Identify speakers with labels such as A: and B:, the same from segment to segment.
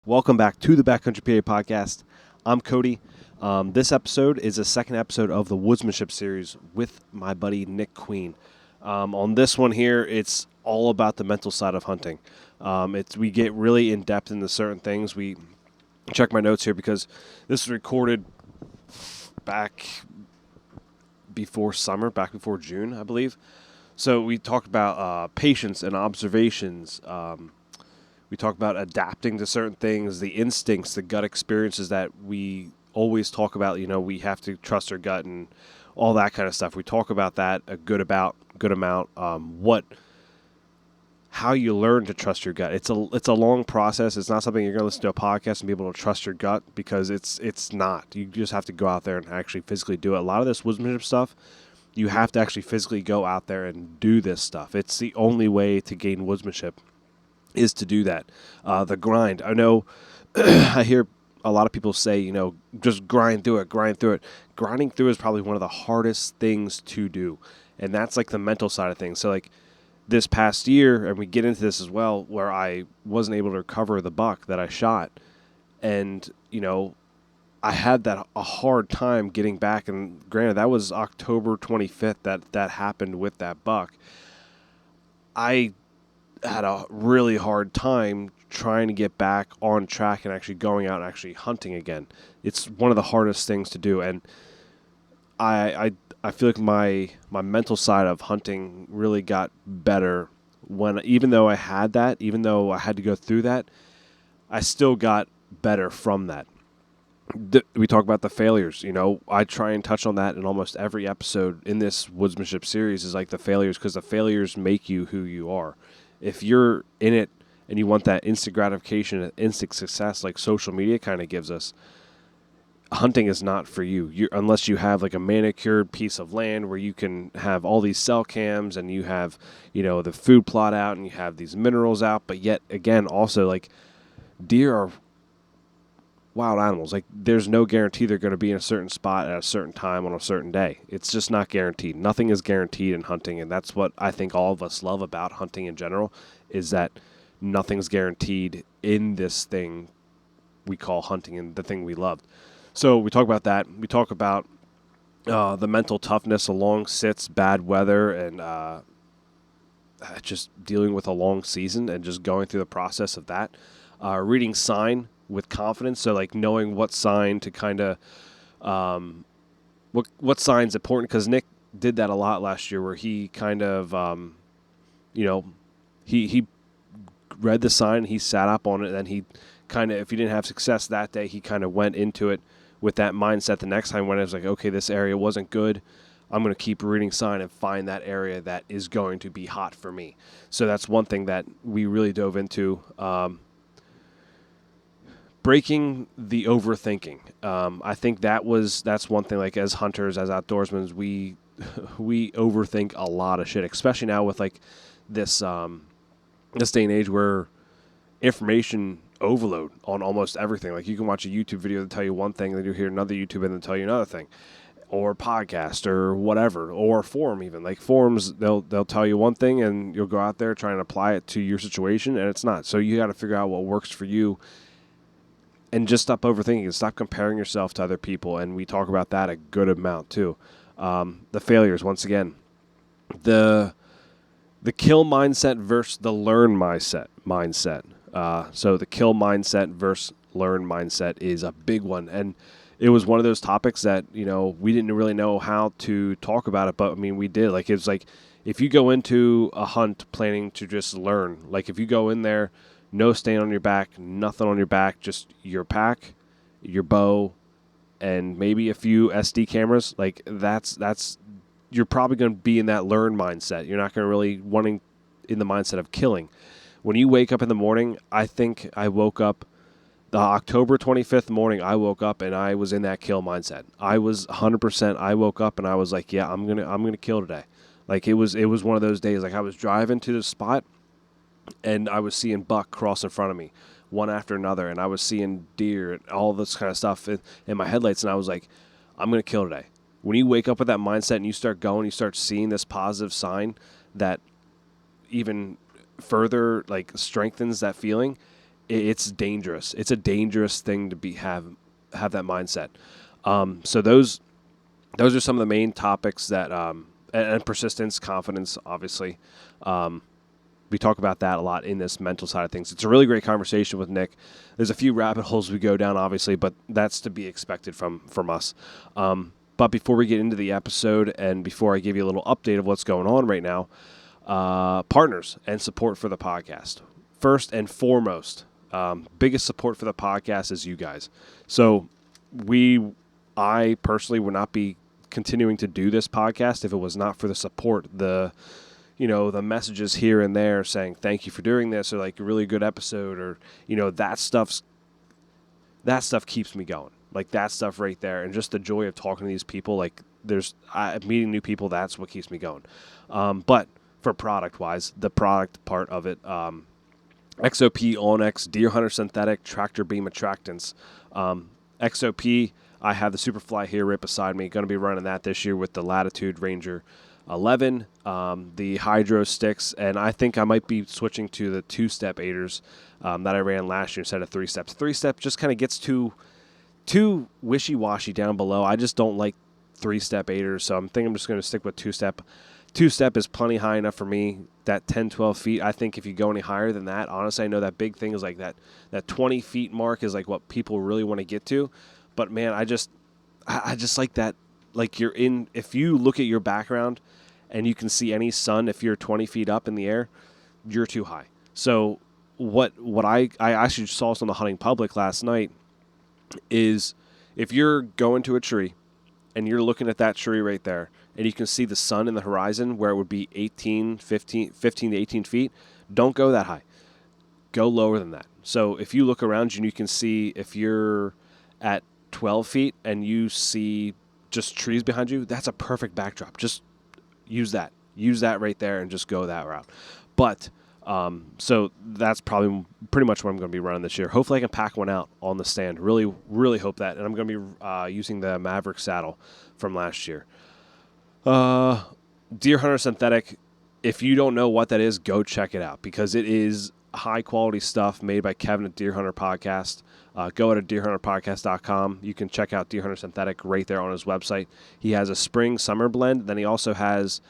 A: Welcome back to the Backcountry PA podcast. I'm Cody. This episode is the second episode of the Woodsmanship series with my buddy Nick Queen. On this one here, it's all about the mental side of hunting. We get really in depth into certain things. We check my notes here because this was recorded back before summer, back before June, I believe. So we talked about patience and observations. We talk about adapting to certain things, the instincts, the gut experiences that we always talk about. You know, we have to trust our gut and all that kind of stuff. We talk about that a good amount. How you learn to trust your gut. It's a long process. It's not something you're going to listen to a podcast and be able to trust your gut, because it's not. You just have to go out there and actually physically do it. A lot of this woodsmanship stuff, you have to actually physically go out there and do this stuff. It's the only way to gain woodsmanship, is to do that. The grind. I know I hear a lot of people say, you know, just grind through it. Grinding through is probably one of the hardest things to do. And that's like the mental side of things. So like this past year, and we get into this as well, where I wasn't able to recover the buck that I shot. And, you know, I had a hard time getting back. And granted, that was October 25th that happened with that buck. I had a really hard time trying to get back on track and actually going out and actually hunting again. It's one of the hardest things to do, and I feel like my mental side of hunting really got better even though I had to go through that, I still got better from that. We talk about the failures. You know, I try and touch on that in almost every episode in this woodsmanship series, is like the failures, because the failures make you who you are. If you're in it and you want that instant gratification and instant success like social media kind of gives us, hunting is not for you. Unless you have like a manicured piece of land where you can have all these cell cams and you have, you know, the food plot out and you have these minerals out. But yet again, also, like, deer are wild animals. Like, there's no guarantee they're going to be in a certain spot at a certain time on a certain day. It's just not guaranteed. Nothing is guaranteed in hunting, and that's what I think all of us love about hunting in general, is that nothing's guaranteed in this thing we call hunting and the thing we loved. So we talk about that. We talk about the mental toughness, long sits, bad weather, and just dealing with a long season and just going through the process of that. Reading sign with confidence, so like knowing what sign to kind of what sign's important, because Nick did that a lot last year, where he kind of he read the sign, he sat up on it, and then he kind of, if he didn't have success that day, he kind of went into it with that mindset the next time, when it was like, okay, this area wasn't good, I'm going to keep reading sign and find that area that is going to be hot for me. So that's one thing that we really dove into. Breaking the overthinking. I think that's one thing, like, as hunters, as outdoorsmen, we overthink a lot of shit, especially now with like this day and age where information overload on almost everything. Like, you can watch a YouTube video that tell you one thing, then you hear another YouTube and then tell you another thing, or podcast or whatever, or forum even. Like forums, they'll tell you one thing and you'll go out there trying to apply it to your situation, and it's not. So you got to figure out what works for you. And just stop overthinking and stop comparing yourself to other people. And we talk about that a good amount too. The failures, once again. The kill mindset versus the learn mindset. So the kill mindset versus learn mindset is a big one. And it was one of those topics that, you know, we didn't really know how to talk about it. But, I mean, we did. Like, it's like, if you go into a hunt planning to just learn, like if you go in there, no stain on your back, nothing on your back, just your pack, your bow, and maybe a few SD cameras. Like, that's you're probably going to be in that learn mindset. You're not going to really wanting in the mindset of killing. When you wake up in the morning, I think I woke up the October 25th morning. I woke up and I was in that kill mindset. I was 100%. I woke up and I was like, yeah, I'm gonna kill today. Like, it was one of those days. Like, I was driving to the spot, and I was seeing buck cross in front of me, one after another, and I was seeing deer and all this kind of stuff in my headlights, and I was like, I'm going to kill today. When you wake up with that mindset and you start going, you start seeing this positive sign that even further, like, strengthens that feeling, it's dangerous. It's a dangerous thing to have that mindset. So those are some of the main topics that and persistence, confidence, obviously. We talk about that a lot in this mental side of things. It's a really great conversation with Nick. There's a few rabbit holes we go down, obviously, but that's to be expected from us. But before we get into the episode and before I give you a little update of what's going on right now, partners and support for the podcast. First and foremost, biggest support for the podcast is you guys. So I personally would not be continuing to do this podcast if it was not for the support, the messages here and there saying thank you for doing this, or like a really good episode, or that stuff keeps me going. Like that stuff right there, and just the joy of talking to these people. Like meeting new people, that's what keeps me going. But for product wise, the product part of it, XOP Onyx Deer Hunter Synthetic Tractor Beam Attractants. XOP, I have the Superfly here right beside me. Going to be running that this year with the Latitude Ranger 11, the Hydro sticks, and I think I might be switching to the 2-step aiders that I ran last year instead of 3-steps. 3-step just kind of gets too wishy-washy down below. I just don't like 3-step aiders, so I'm just going to stick with 2-step. 2-step is plenty high enough for me. That 10, 12 feet, I think if you go any higher than that, honestly, I know that big thing is like that 20 feet mark is like what people really want to get to. But man, I just like that. Like if you look at your background and you can see any sun, if you're 20 feet up in the air, you're too high. So what I actually saw this on the hunting public last night is if you're going to a tree and you're looking at that tree right there and you can see the sun in the horizon where it would be 15 to 18 feet, don't go that high. Go lower than that. So if you look around you and you can see, if you're at 12 feet and you see just trees behind you, that's a perfect backdrop. Just use that right there and just go that route. But so that's probably pretty much what I'm going to be running this year. Hopefully I can pack one out on the stand. Really, really hope that. And I'm going to be using the Maverick saddle from last year. Deer Hunter Synthetic, if you don't know what that is, go check it out because it is high quality stuff made by Kevin at Deer Hunter Podcast. Go to deerhunterpodcast.com. You can check out Deer Hunter Synthetic right there on his website. He has a spring-summer blend. Then he also has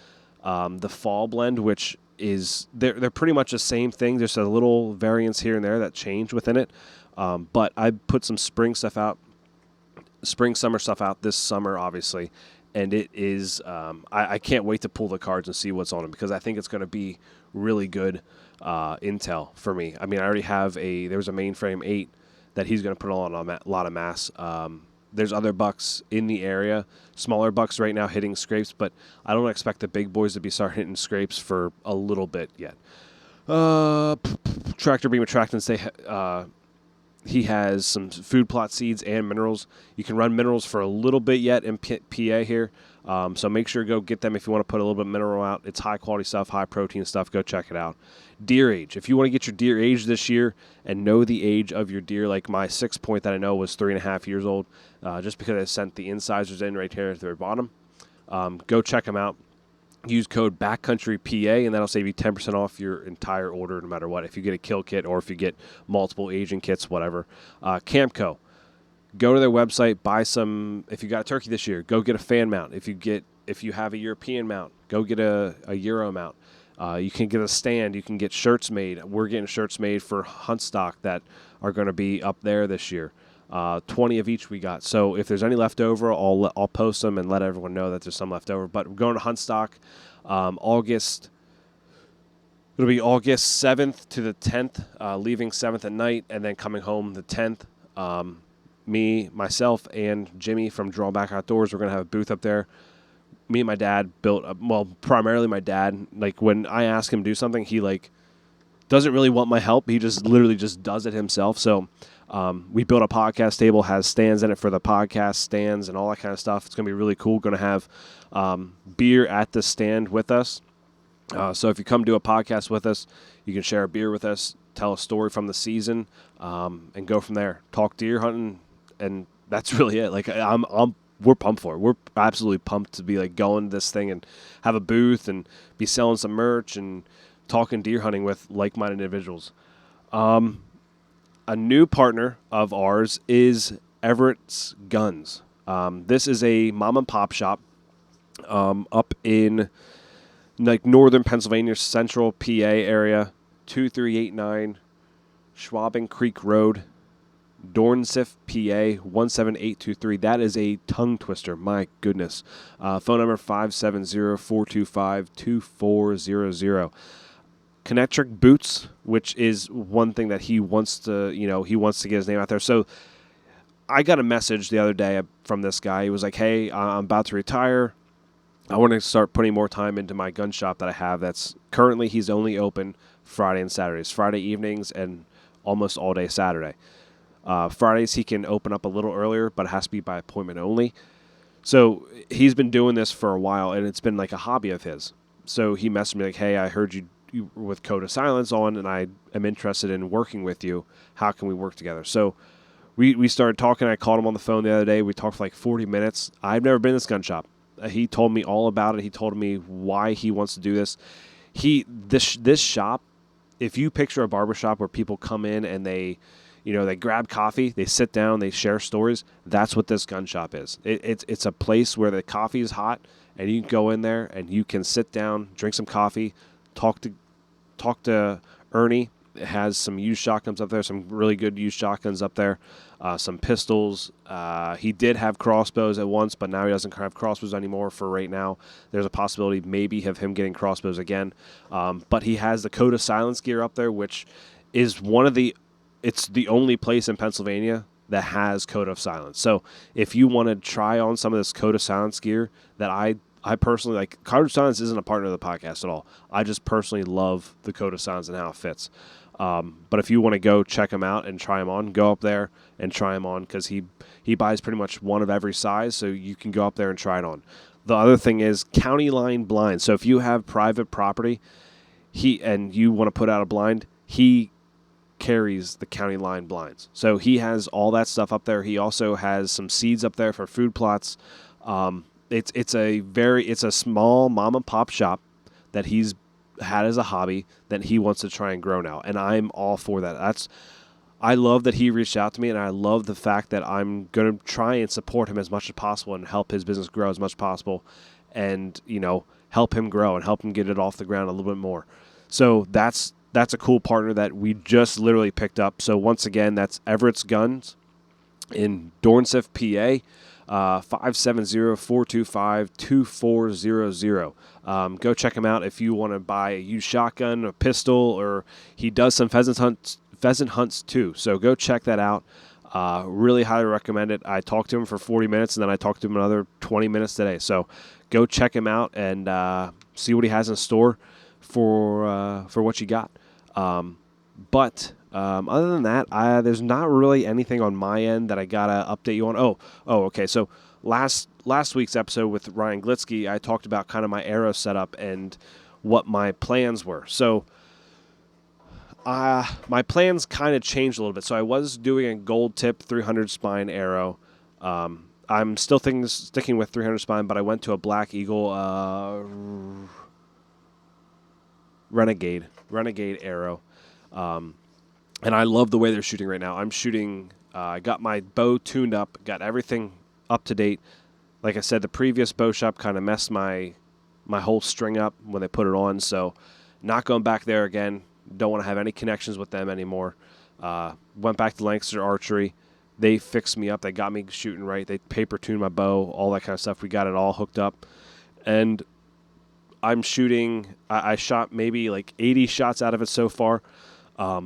A: the fall blend, which is they're pretty much the same thing. There's a little variance here and there that change within it. But I put some spring-summer stuff out this summer, obviously. And it is I can't wait to pull the cards and see what's on them because I think it's going to be really good intel for me. I mean, I already have there's a mainframe 8 that he's going to put on a lot of mass. There's other bucks in the area, smaller bucks right now hitting scrapes, but I don't expect the big boys to start hitting scrapes for a little bit yet. Tractor Beam Attractants, he has some food plot seeds and minerals. You can run minerals for a little bit yet in PA here. So make sure to go get them if you want to put a little bit of mineral out. It's high quality stuff, high protein stuff. Go check it out. Deer age. If you want to get your deer age this year and know the age of your deer, like my 6-point that I know was 3.5 years old, just because I sent the incisors in right here at the very bottom, go check them out. Use code BackcountryPA, and that'll save you 10% off your entire order no matter what. If you get a kill kit or if you get multiple aging kits, whatever. Campco. Go to their website, buy some. If you got a turkey this year, go get a fan mount. If you have a European mount, go get a Euro mount. You can get a stand. You can get shirts made. We're getting shirts made for hunt stock that are going to be up there this year. 20 of each we got. So if there's any left over, I'll post them and let everyone know that there's some left over. But we're going to hunt stock August. It'll be August 7th to the 10th, leaving 7th at night and then coming home the 10th. Me, myself, and Jimmy from Drawback Outdoors, we're going to have a booth up there. Me and my dad built, primarily my dad. Like when I ask him to do something, he doesn't really want my help. He just literally just does it himself. So we built a podcast table, has stands in it for the podcast stands and all that kind of stuff. It's going to be really cool. Going to have beer at the stand with us. So if you come do a podcast with us, you can share a beer with us, tell a story from the season, and go from there. Talk deer hunting, and that's really it. Like we're pumped for it. We're absolutely pumped to be going to this thing and have a booth and be selling some merch and talking deer hunting with like-minded individuals. a new partner of ours is Everett's Guns. This is a mom and pop shop up in like northern Pennsylvania, central PA area, 2389 Schwabing Creek Road, Dornsif, PA 17823. That is a tongue twister. My goodness. Phone number 570-425-2400. Kinectric boots, which is one thing that he wants to get his name out there. So I got a message the other day from this guy. He was like, "Hey, I'm about to retire. I want to start putting more time into my gun shop that I have. That's currently he's only open Friday and Saturdays, Friday evenings and almost all day Saturday. Fridays he can open up a little earlier, but it has to be by appointment only. So he's been doing this for a while, and it's been like a hobby of his. So he messaged me like, "Hey, I heard you with Code of Silence on, and I am interested in working with you. How can we work together?" So we started talking. I called him on the phone the other day. We talked for like 40 minutes. I've never been in this gun shop. He told me all about it. He told me why he wants to do this. This shop, if you picture a barbershop where people come in and they grab coffee, they sit down, they share stories, that's what this gun shop is. It's a place where the coffee is hot, and you can go in there and you can sit down, drink some coffee, talk to Ernie. It has some used shotguns up there, some really good used shotguns up there, some pistols. He did have crossbows at once, but now he doesn't have crossbows anymore for right now. There's a possibility maybe of him getting crossbows again. But he has the Code of Silence gear up there, which is it's the only place in Pennsylvania that has Code of Silence. So if you want to try on some of this Code of Silence gear that I personally like, Code of Silence isn't a partner of the podcast at all. I just personally love the Code of Silence and how it fits. But if you want to go check him out and try him on, go up there and try him on, because he buys pretty much one of every size, so you can go up there and try it on. The other thing is county line blinds. So if you have private property and you want to put out a blind, he carries the county line blinds. So he has all that stuff up there. He also has some seeds up there for food plots. It's a small mom and pop shop that he's had as a hobby that he wants to try and grow now, and I'm all for that. I love that he reached out to me, and I love the fact that I'm going to try and support him as much as possible and help his business grow as much as possible, and help him grow and help him get it off the ground a little bit more. So that's a cool partner that we just literally picked up. So once again, that's Everett's Guns in Dornsif, PA. 570-425-2400. Go check him out if you want to buy a used shotgun, a pistol, or he does some pheasant hunts too. So go check that out. Really highly recommend it. I talked to him for 40 minutes, and then I talked to him another 20 minutes today. So go check him out and see what he has in store for what you got. But other than that, there's not really anything on my end that I gotta update you on. Okay. So last week's episode with Ryan Glitsky, I talked about kind of my arrow setup and what my plans were. So my plans kind of changed a little bit. So I was doing a gold tip 300 spine arrow. I'm still sticking with 300 spine, but I went to a Black Eagle Renegade arrow. And I love the way they're shooting right now. I'm shooting, I got my bow tuned up, got everything up to date. Like I said, the previous bow shop kind of messed my whole string up when they put it on, so not going back there again. Don't want to have any connections with them anymore. Went back to Lancaster Archery. They fixed me up. They got me shooting right. They paper tuned my bow, all that kind of stuff. We got it all hooked up. And I'm shooting, I shot maybe like 80 shots out of it so far.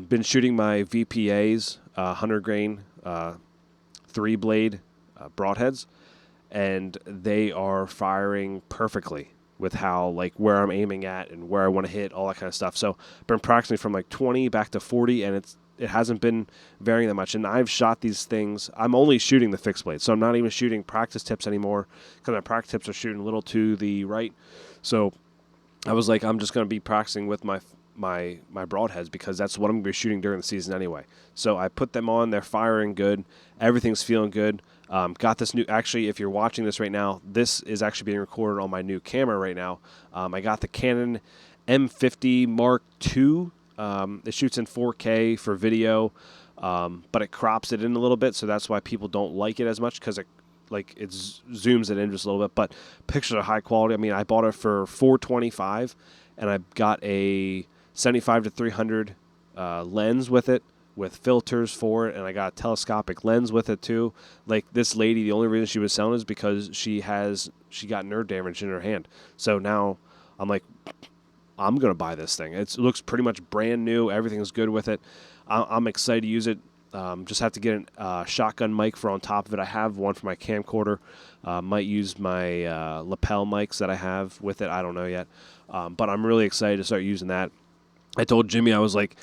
A: Been shooting my VPAs, 100 grain, 3-blade broadheads, and they are firing perfectly with how, like, where I'm aiming at and where I want to hit, all that kind of stuff. So I've been practicing from like 20 back to 40, and it hasn't been varying that much. And I've shot these things, I'm only shooting the fixed blade, so I'm not even shooting practice tips anymore, because my practice tips are shooting a little to the right. So I was like, I'm just going to be practicing with my broadheads, because that's what I'm going to be shooting during the season anyway. So I put them on. They're firing good. Everything's feeling good. Got this new, actually, if you're watching this right now, this is actually being recorded on my new camera right now. I got the Canon M50 Mark II. It shoots in 4K for video. but it crops it in a little bit, so that's why people don't like it as much, because it zooms it in just a little bit. But pictures are high quality. I mean, I bought it for $425, and I got a 75 to 300 lens with it, with filters for it, and I got a telescopic lens with it too. Like, this lady, the only reason she was selling is because she got nerve damage in her hand. So now I'm like, I'm gonna buy this thing. It looks pretty much brand new. Everything's good with it. I'm excited to use it. Just have to get a shotgun mic for on top of it. I have one for my camcorder. Might use my lapel mics that I have with it. I don't know yet. But I'm really excited to start using that. I told Jimmy, I was like,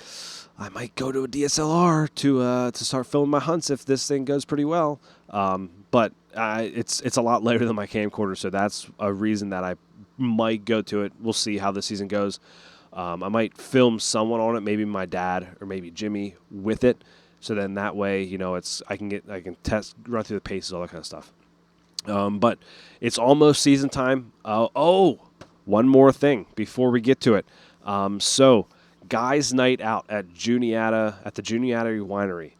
A: I might go to a DSLR to start filming my hunts if this thing goes pretty well. But it's a lot lighter than my camcorder, so that's a reason that I might go to it. We'll see how the season goes. I might film someone on it, maybe my dad or maybe Jimmy with it. So then that way, I can test, run through the paces, all that kind of stuff. But it's almost season time. One more thing before we get to it. So guys' night out at the Juniata Winery,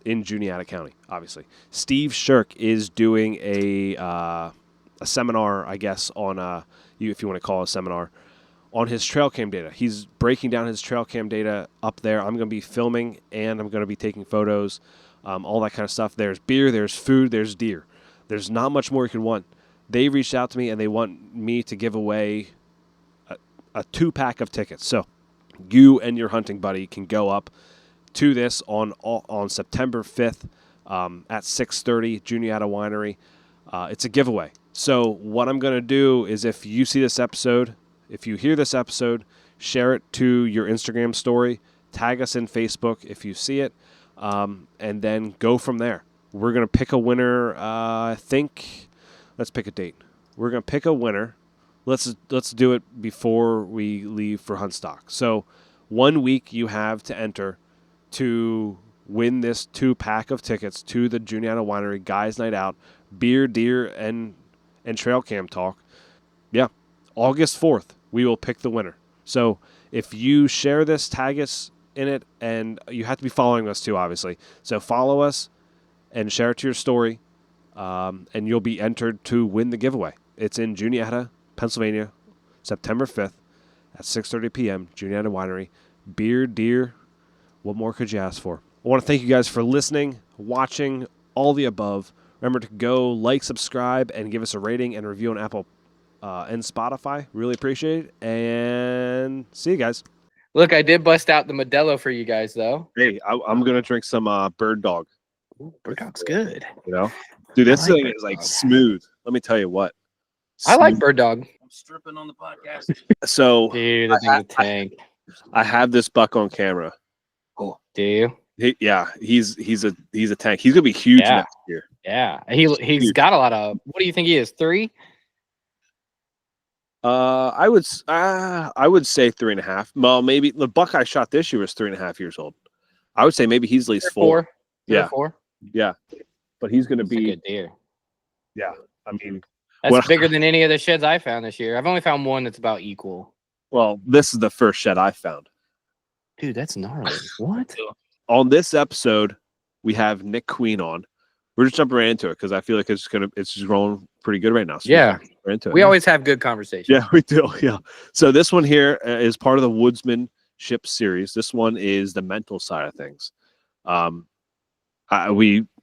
A: in Juniata County, obviously. Steve Shirk is doing a seminar, I guess, on if you want to call it a seminar, on his trail cam data. He's breaking down his trail cam data up there. I'm going to be filming, and I'm going to be taking photos, all that kind of stuff. There's beer, there's food, there's deer. There's not much more you can want. They reached out to me, and they want me to give away a 2-pack of tickets. So you and your hunting buddy can go up to this on September 5th at 6:30, Juniata Winery. It's a giveaway. So what I'm going to do is, if you see this episode, if you hear this episode, share it to your Instagram story, tag us in Facebook if you see it, and then go from there. We're going to pick a winner. Let's pick a date. We're going to pick a winner. Let's do it before we leave for Huntstock. So 1 week you have to enter to win this 2-pack of tickets to the Juniata Winery Guys Night Out, beer, deer, and trail cam talk. Yeah, August 4th, we will pick the winner. So if you share this, tag us in it, and you have to be following us too, obviously. So follow us and share it to your story, and you'll be entered to win the giveaway. It's in Juniata, Pennsylvania, September 5th at 6:30 p.m., Juniata Winery. Beer, deer, what more could you ask for? I want to thank you guys for listening, watching, all the above. Remember to go like, subscribe, and give us a rating and review on Apple and Spotify. Really appreciate it. And see you guys.
B: Look, I did bust out the Modelo for you guys, though.
A: Hey, I'm going to drink some Bird Dog.
B: Ooh, Bird Dog's good.
A: Dude, this thing is like smooth. Let me tell you what.
B: I like Bird Dog.
C: I'm stripping on the podcast.
A: So,
B: dude, that's a tank.
A: I have this buck on camera.
B: Cool. Do you?
A: He's a tank. He's gonna be huge next year.
B: Yeah, he's got a lot of. What do you think he is? 3?
A: I would say 3.5. Well, maybe the buck I shot this year was 3.5 years old. I would say maybe he's at least 4.
B: Yeah, 4.
A: Yeah, but he's gonna be
B: a good deer.
A: Yeah, I mean,
B: that's bigger than any of the sheds I found this year. I've only found one that's about equal.
A: Well, this is the first shed I found.
B: Dude, that's gnarly. What?
A: On this episode, we have Nick Queen on. We're just jumping right into it because I feel like it's just rolling pretty good right now. So
B: yeah,
A: we
B: always have good conversations.
A: Yeah, we do. Yeah. So this one here is part of the Woodsmanship series. This one is the mental side of things.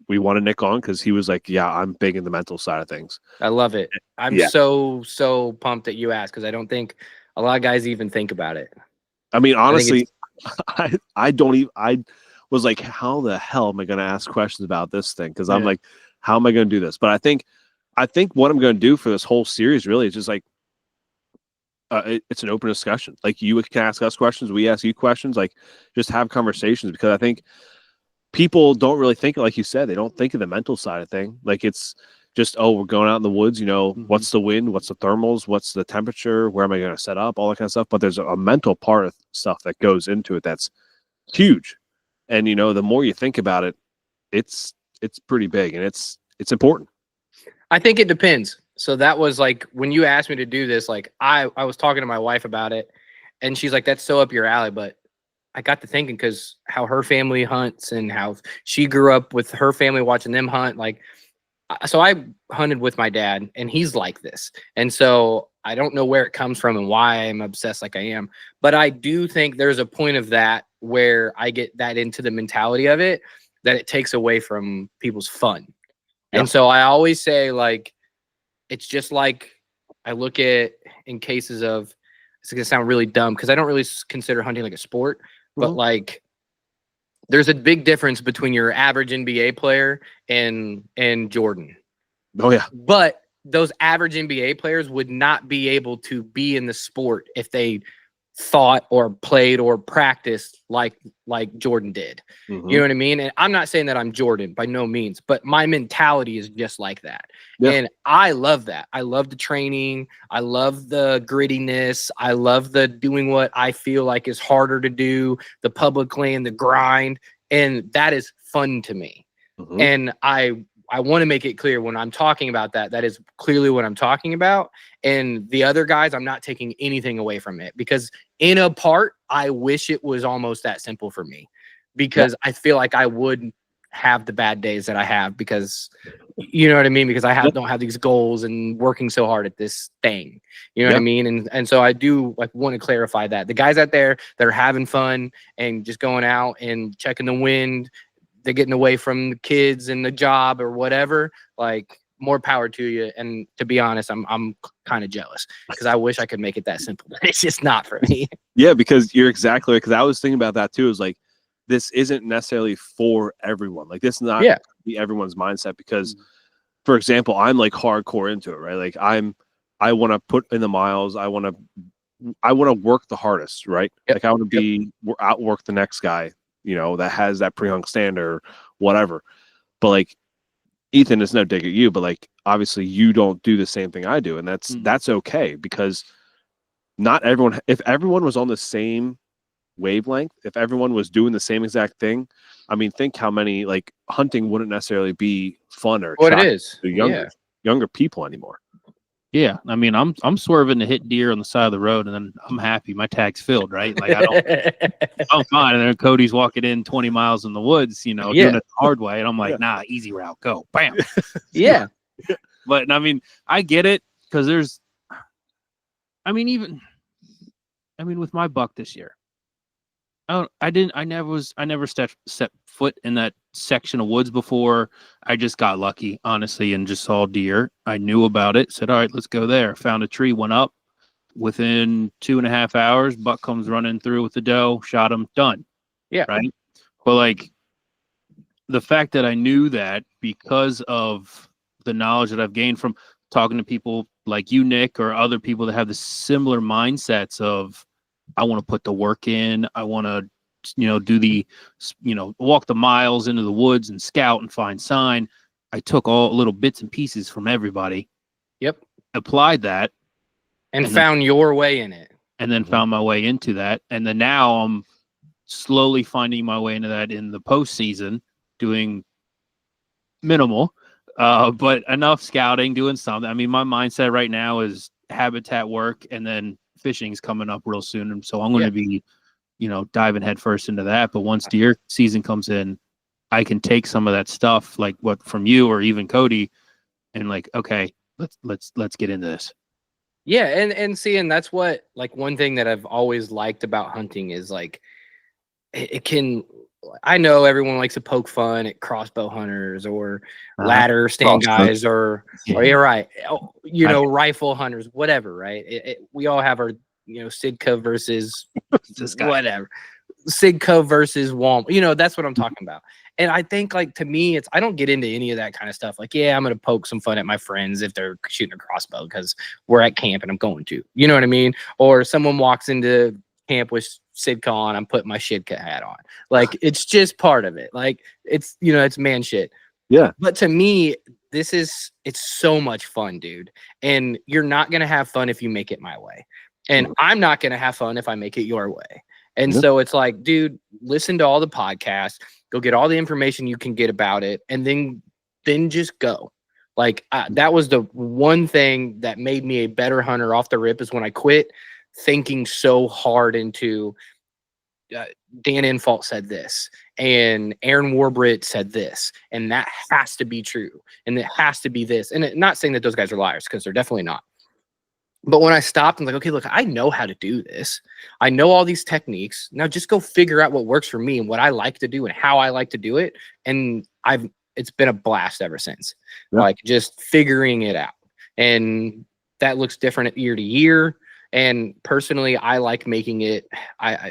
A: We wanted Nick on because he was like, "Yeah, I'm big in the mental side of things."
B: I love it. I'm so pumped that you asked because I don't think a lot of guys even think about it.
A: I mean, honestly, I was like, how the hell am I going to ask questions about this thing? Because I'm like, how am I going to do this? But I think what I'm going to do for this whole series really is just like, it's an open discussion. Like, you can ask us questions, we ask you questions, like just have conversations, because I think people don't really think, like you said, they don't think of the mental side of thing. Like, it's just, we're going out in the woods, what's the wind, what's the thermals, what's the temperature, where am I going to set up, all that kind of stuff. But there's a mental part of stuff that goes into it that's huge. And, the more you think about it, it's pretty big, and it's important.
B: I think it depends. So that was like, when you asked me to do this, like I was talking to my wife about it, and she's like, that's so up your alley. But I got to thinking, because how her family hunts and how she grew up with her family watching them hunt. Like, so I hunted with my dad, and he's like this. And so I don't know where it comes from and why I'm obsessed like I am. But I do think there's a point of that where I get that into the mentality of it, that it takes away from people's fun.
A: Yeah.
B: And so I always say, like, it's just like I look at in cases of, it's going to sound really dumb because I don't really consider hunting like a sport, but like there's a big difference between your average NBA player and Jordan.
A: Oh yeah.
B: But those average NBA players would not be able to be in the sport if they thought or played or practiced like Jordan did. You know what I mean? And I'm not saying that I'm Jordan by no means, but my mentality is just like that. Yeah. And I love that. I love the training. I love the grittiness. I love the doing what I feel like is harder to do, the public land, the grind. And that is fun to me. And I want to make it clear when I'm talking about that, that is clearly what I'm talking about. And the other guys, I'm not taking anything away from it, because in a part, I wish it was almost that simple for me, because I feel like I would have the bad days that I have, because you know what I mean? Because I don't have these goals and working so hard at this thing, you know what I mean? And so I do like want to clarify that the guys out there that are having fun and just going out and checking the wind, they're getting away from the kids and the job or whatever, like, more power to you. And to be honest, I'm kind of jealous, because I wish I could make it that simple, but it's just not for me.
A: Yeah, because you're exactly right. Because I was thinking about that too. Is like, this isn't necessarily for everyone. Like, this is not be everyone's mindset. Because, for example, I'm like hardcore into it, right? Like, I want to put in the miles. I want to work the hardest, right? Like, I want to outwork the next guy, you know, that has that pre-hung stand or whatever. But like, Ethan, is no dig at you, but like, obviously you don't do the same thing I do. And that's okay, because not everyone, if everyone was on the same wavelength, if everyone was doing the same exact thing, I mean, think how many, like, hunting wouldn't necessarily be fun or
B: what it is
A: to younger people anymore.
D: Yeah, I mean, I'm swerving to hit deer on the side of the road, and then I'm happy. My tag's filled, right? Like, I'm fine. And then Cody's walking in 20 miles in the woods, you know, doing it the hard way, and I'm like, nah, easy route, go, bam. But I mean, I get it, because there's, I mean, with my buck this year, I never set foot in that section of woods before. I just got lucky, honestly, and just saw deer. I knew about it, said, all right, let's go there. Found a tree, went up. Within 2.5 hours, buck comes running through with the doe, shot him, done.
B: Yeah.
D: Right. But like, the fact that I knew that, because of the knowledge that I've gained from talking to people like you, Nick, or other people that have the similar mindsets of, I want to put the work in. I want to, do the, walk the miles into the woods and scout and find sign. I took all little bits and pieces from everybody.
B: Yep.
D: Applied that.
B: And found your way in it.
D: And then found my way into that. And then now I'm slowly finding my way into that in the postseason, doing minimal, but enough scouting, doing something. I mean, my mindset right now is habitat work, and then fishing's coming up real soon, and so I'm going to be, diving headfirst into that. But once deer season comes in, I can take some of that stuff, like what from you or even Cody, and like, okay, let's get into this.
B: Yeah, and see, and that's what, like, one thing that I've always liked about hunting is, like, it can. I know everyone likes to poke fun at crossbow hunters or ladder stand guys, or you're right, rifle hunters, whatever, right? We all have our, Sitka versus whatever, Sitka versus Walmart. That's what I'm talking about. And I think, like, to me, I don't get into any of that kind of stuff. Like, yeah, I'm going to poke some fun at my friends if they're shooting a crossbow because we're at camp and I'm going to, you know what I mean? Or someone walks into camp with Sitka on, I'm putting my Sitka hat on. Like, it's just part of it. Like, it's, it's man shit.
A: Yeah.
B: But to me, it's so much fun, dude. And you're not going to have fun if you make it my way. And I'm not going to have fun if I make it your way. And so it's like, dude, listen to all the podcasts, go get all the information you can get about it, and then just go. Like, that was the one thing that made me a better hunter off the rip, is when I quit thinking so hard into, Dan Infalt said this, and Aaron Warbritt said this, and that has to be true, and it has to be this. And not saying that those guys are liars, because they're definitely not. But when I stopped, I'm like, okay, look, I know how to do this. I know all these techniques. Now just go figure out what works for me and what I like to do and how I like to do it. And it's been a blast ever since.
A: Yeah.
B: Like just figuring it out. And that looks different year to year. And personally, I like making it.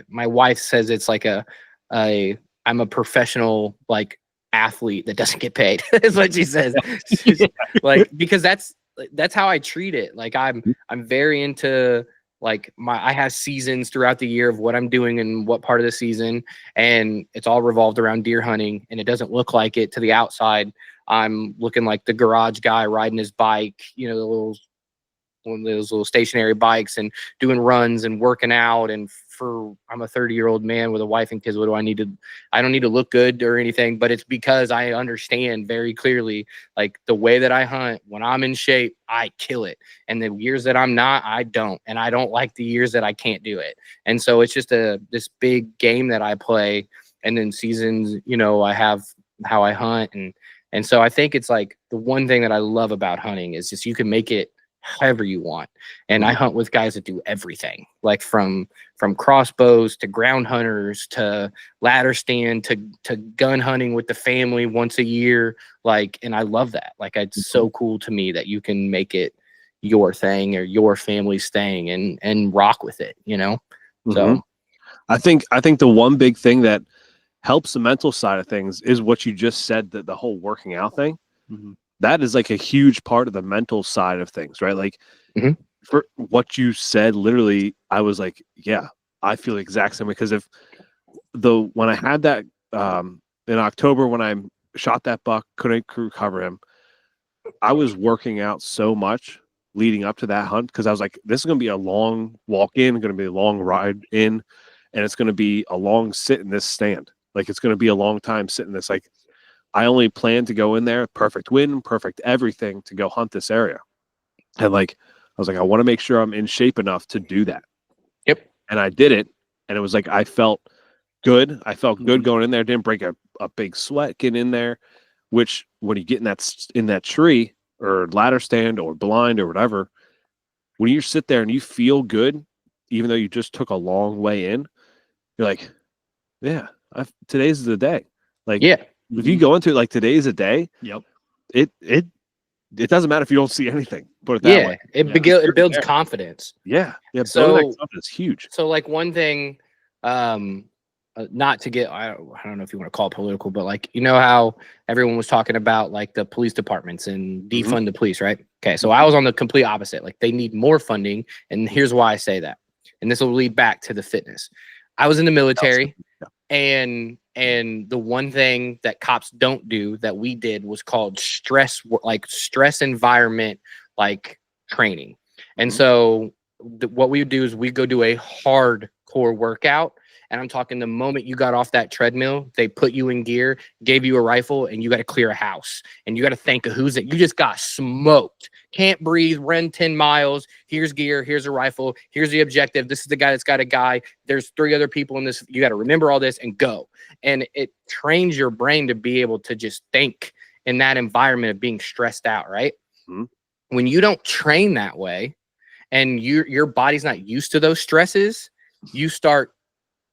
B: My wife says it's like I'm a professional like athlete that doesn't get paid. Is what she says. She's like, because that's how I treat it. Like I'm very into like I have seasons throughout the year of what I'm doing and what part of the season, and it's all revolved around deer hunting, and it doesn't look like it to the outside. I'm looking like the garage guy riding his bike, you know, one of those little stationary bikes, and doing runs and working out. And I'm a 30-year-old man with a wife and kids. What do I need to? I don't need to look good or anything, but it's because I understand very clearly, like the way that I hunt, when I'm in shape, I kill it. And the years that I'm not, I don't. And I don't like the years that I can't do it. And so it's just this big game that I play. And then seasons, you know, I have how I hunt. And so I think it's like the one thing that I love about hunting is just you can make it however you want. And I hunt with guys that do everything, like from crossbows to ground hunters to ladder stand to gun hunting with the family once a year. Like, and I love that. Like, it's so cool to me that you can make it your thing or your family's thing and rock with it, you know? So
A: I think the one big thing that helps the mental side of things is what you just said, that the whole working out thing. That is like a huge part of the mental side of things, right? Like for what you said, literally, I was like, yeah, I feel the exact same way. Because when I had that in October, when I shot that buck, couldn't recover him, I was working out so much leading up to that hunt, because I was like, this is going to be a long walk in, going to be a long ride in, and it's going to be a long sit in this stand. Like, it's going to be a long time sitting this. Like, I only plan to go in there, perfect wind, perfect everything, to go hunt this area. And like, I was like, I want to make sure I'm in shape enough to do that.
B: Yep.
A: And I did it. And it was like, I felt good. I felt good going in there. Didn't break a big sweat getting in there, which when you get in that tree or ladder stand or blind or whatever, when you sit there and you feel good, even though you just took a long way in, you're like, yeah, today's the day. Like,
B: yeah.
A: If you go into it like today's a day, it doesn't matter if you don't see anything. Put it that way.
B: It builds confidence.
A: Yeah.
B: So
A: building that confidence is huge.
B: So like one thing, not to get, I don't know if you want to call it political, but like, you know how everyone was talking about like the police departments and defund the police, right? Okay. So I was on the complete opposite. Like, they need more funding. And here's why I say that. And this will lead back to the fitness. I was in the military, and the one thing that cops don't do that we did was called stress environment, like training. And so what we would do is we go do a hardcore workout. And I'm talking the moment you got off that treadmill, they put you in gear, gave you a rifle, and you got to clear a house. And you got to think of who's it. You just got smoked. Can't breathe, run 10 miles. Here's gear. Here's a rifle. Here's the objective. This is the guy that's got a guy. There's 3 other people in this. You got to remember all this and go. And it trains your brain to be able to just think in that environment of being stressed out, right? When you don't train that way and your body's not used to those stresses, you start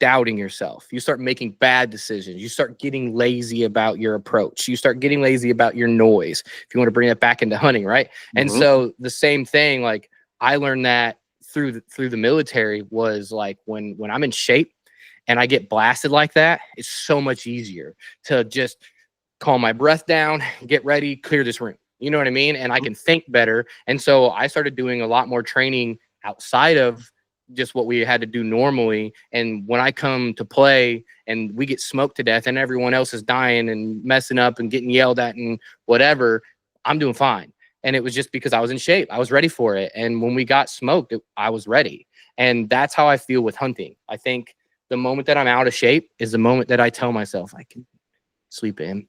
B: doubting yourself. You start making bad decisions. You start getting lazy about your approach. You start getting lazy about your noise, if you want to bring it back into hunting, right? And so the same thing, like I learned that through the military, was like when I'm in shape and I get blasted like that, it's so much easier to just calm my breath down, get ready, clear this room. You know what I mean? And I can think better. And so I started doing a lot more training outside of just what we had to do normally. And when I come to play and we get smoked to death and everyone else is dying and messing up and getting yelled at and whatever, I'm doing fine. And it was just because I was in shape. I was ready for it. And when we got smoked, I was ready. And that's how I feel with hunting. I think the moment that I'm out of shape is the moment that I tell myself I can sleep in.